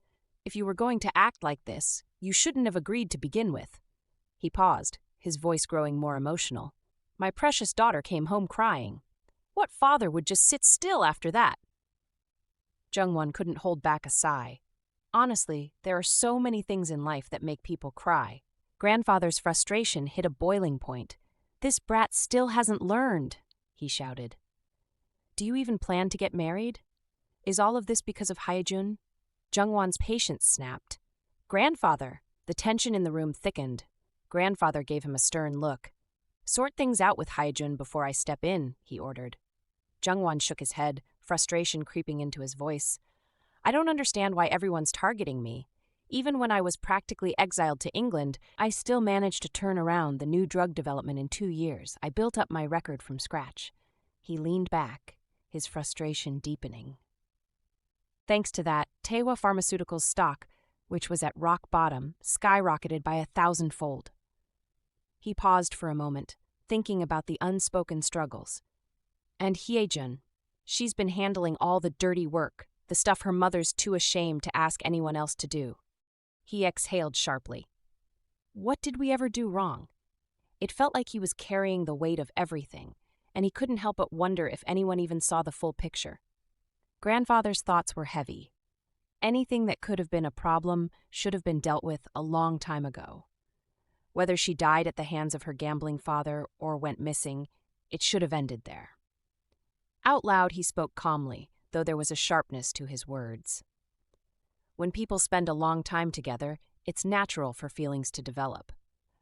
If you were going to act like this, you shouldn't have agreed to begin with. He paused, his voice growing more emotional. My precious daughter came home crying. What father would just sit still after that? Jungwon couldn't hold back a sigh. Honestly, there are so many things in life that make people cry. Grandfather's frustration hit a boiling point. This brat still hasn't learned, he shouted. Do you even plan to get married? Is all of this because of Hye-jun? Jungwan's patience snapped. Grandfather! The tension in the room thickened. Grandfather gave him a stern look. Sort things out with Hye-jun before I step in, he ordered. Jungwan shook his head, frustration creeping into his voice. I don't understand why everyone's targeting me. Even when I was practically exiled to England, I still managed to turn around the new drug development in 2 years. I built up my record from scratch. He leaned back, his frustration deepening. Thanks to that, Tewa Pharmaceuticals' stock, which was at rock bottom, skyrocketed by 1,000-fold. He paused for a moment, thinking about the unspoken struggles. And Hye-jun, she's been handling all the dirty work, the stuff her mother's too ashamed to ask anyone else to do. He exhaled sharply. What did we ever do wrong? It felt like he was carrying the weight of everything, and he couldn't help but wonder if anyone even saw the full picture. Grandfather's thoughts were heavy. Anything that could have been a problem should have been dealt with a long time ago. Whether she died at the hands of her gambling father or went missing, it should have ended there. Out loud, he spoke calmly, though there was a sharpness to his words. When people spend a long time together, it's natural for feelings to develop.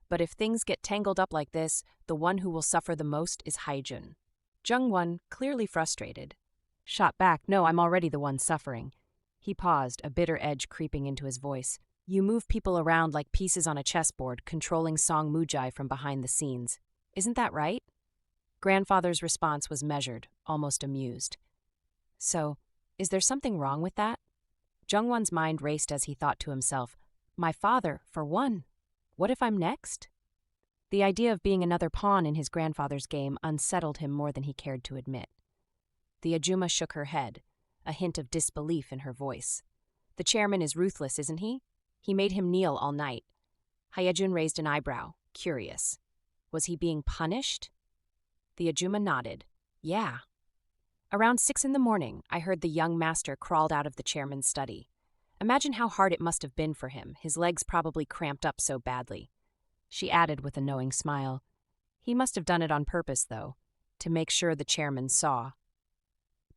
But if things get tangled up like this, the one who will suffer the most is Hye-jun. Jungwan, clearly frustrated, shot back, No, I'm already the one suffering. He paused, a bitter edge creeping into his voice. You move people around like pieces on a chessboard, controlling Song Mujai from behind the scenes. Isn't that right? Grandfather's response was measured, almost amused. So, is there something wrong with that? Jungwan's mind raced as he thought to himself, my father, for one. What if I'm next? The idea of being another pawn in his grandfather's game unsettled him more than he cared to admit. The Ajumma shook her head, a hint of disbelief in her voice. The chairman is ruthless, isn't he? He made him kneel all night. Hye-jun raised an eyebrow, curious. Was he being punished? The Ajumma nodded. Yeah. Around 6 a.m, I heard the young master crawled out of the chairman's study. Imagine how hard it must have been for him, his legs probably cramped up so badly. She added with a knowing smile. He must have done it on purpose, though, to make sure the chairman saw.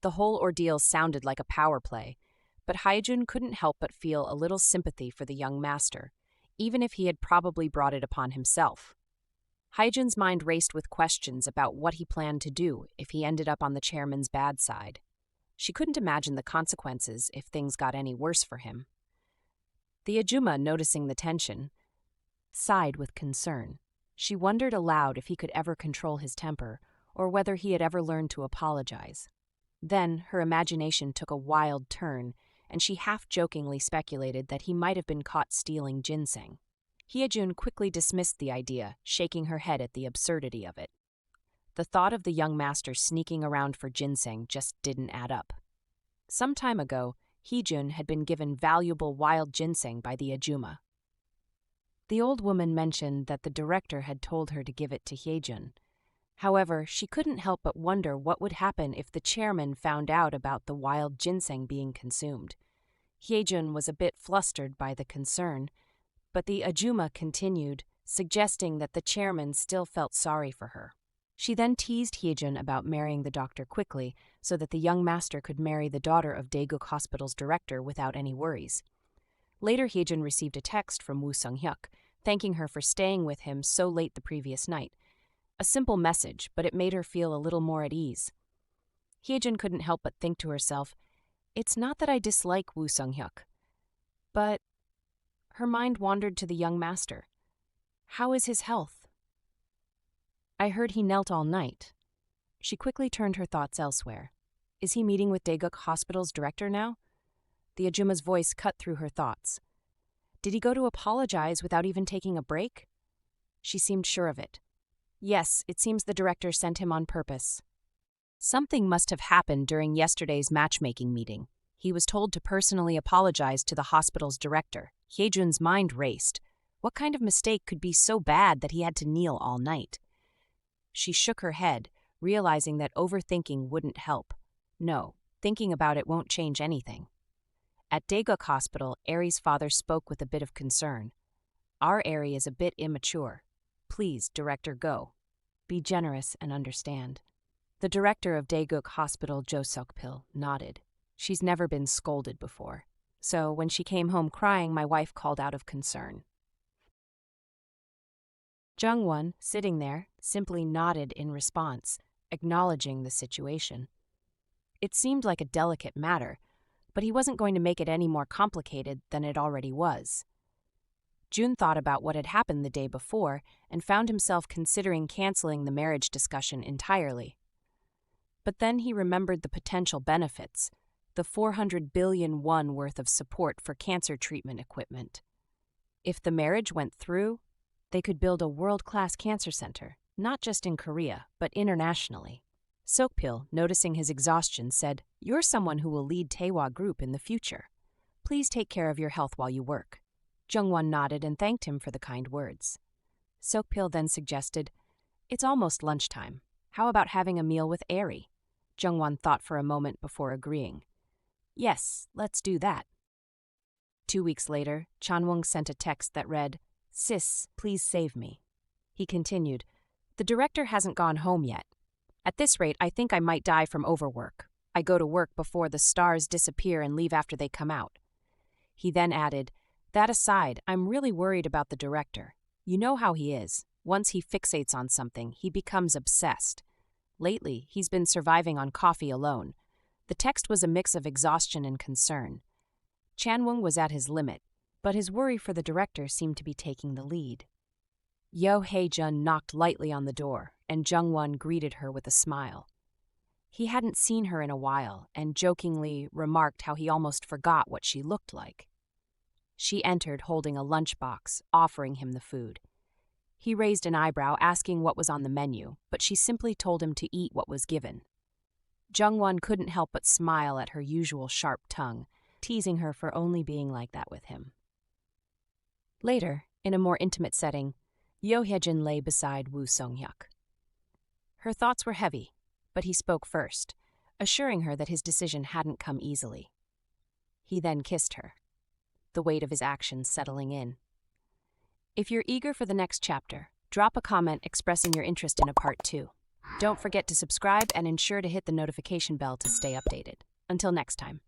The whole ordeal sounded like a power play, but Hye-jun couldn't help but feel a little sympathy for the young master, even if he had probably brought it upon himself. Hye-jun's mind raced with questions about what he planned to do if he ended up on the chairman's bad side. She couldn't imagine the consequences if things got any worse for him. The Ajumma, noticing the tension, sighed with concern. She wondered aloud if he could ever control his temper, or whether he had ever learned to apologize. Then her imagination took a wild turn, and she half-jokingly speculated that he might have been caught stealing ginseng. Hye-jun quickly dismissed the idea, shaking her head at the absurdity of it. The thought of the young master sneaking around for ginseng just didn't add up. Some time ago, Hijun had been given valuable wild ginseng by the Ajumma. The old woman mentioned that the director had told her to give it to Hye-jun. However, she couldn't help but wonder what would happen if the chairman found out about the wild ginseng being consumed. Hye-jun was a bit flustered by the concern, but the Ajumma continued, suggesting that the chairman still felt sorry for her. She then teased Hye-jun about marrying the doctor quickly so that the young master could marry the daughter of Daeguk Hospital's director without any worries. Later, Hijun received a text from Woo Sung-hyuk, thanking her for staying with him so late the previous night. A simple message, but it made her feel a little more at ease. Hijun couldn't help but think to herself, it's not that I dislike Woo Sung-hyuk, but her mind wandered to the young master. How is his health? I heard he knelt all night. She quickly turned her thoughts elsewhere. Is he meeting with Daeguk Hospital's director now? The Ajuma's voice cut through her thoughts. Did he go to apologize without even taking a break? She seemed sure of it. Yes, it seems the director sent him on purpose. Something must have happened during yesterday's matchmaking meeting. He was told to personally apologize to the hospital's director. Hyejun's mind raced. What kind of mistake could be so bad that he had to kneel all night? She shook her head, realizing that overthinking wouldn't help. No, thinking about it won't change anything. At Daeguk Hospital, Aeri's father spoke with a bit of concern. Our Aeri is a bit immature. Please, Director Go. Be generous and understand. The director of Daeguk Hospital, Jo Seok-pil, nodded. She's never been scolded before. So when she came home crying, my wife called out of concern. Jungwan, sitting there, simply nodded in response, acknowledging the situation. It seemed like a delicate matter, but he wasn't going to make it any more complicated than it already was. Jun thought about what had happened the day before and found himself considering canceling the marriage discussion entirely. But then he remembered the potential benefits, the 400 billion won worth of support for cancer treatment equipment. If the marriage went through, they could build a world-class cancer center, not just in Korea, but internationally. Seok-pil, noticing his exhaustion, said, "You're someone who will lead Taewa Group in the future. Please take care of your health while you work." Jungwan nodded and thanked him for the kind words. Seok-pil then suggested, "It's almost lunchtime. How about having a meal with Aeri?" Jungwan thought for a moment before agreeing. "Yes, let's do that." 2 weeks later, Chanwong sent a text that read, "Sis, please save me." He continued, "The director hasn't gone home yet. At this rate, I think I might die from overwork. I go to work before the stars disappear and leave after they come out." He then added, "That aside, I'm really worried about the director. You know how he is. Once he fixates on something, he becomes obsessed. Lately, he's been surviving on coffee alone." The text was a mix of exhaustion and concern. Chanwong was at his limit, but his worry for the director seemed to be taking the lead. Yeo Hye-jun knocked lightly on the door, and Jungwan greeted her with a smile. He hadn't seen her in a while, and jokingly remarked how he almost forgot what she looked like. She entered holding a lunchbox, offering him the food. He raised an eyebrow, asking what was on the menu, but she simply told him to eat what was given. Jungwan couldn't help but smile at her usual sharp tongue, teasing her for only being like that with him. Later, in a more intimate setting, Yeo Hye-jun lay beside Woo Sung-hyuk. Her thoughts were heavy, but he spoke first, assuring her that his decision hadn't come easily. He then kissed her, the weight of his actions settling in. If you're eager for the next chapter, drop a comment expressing your interest in a part 2. Don't forget to subscribe and ensure to hit the notification bell to stay updated. Until next time.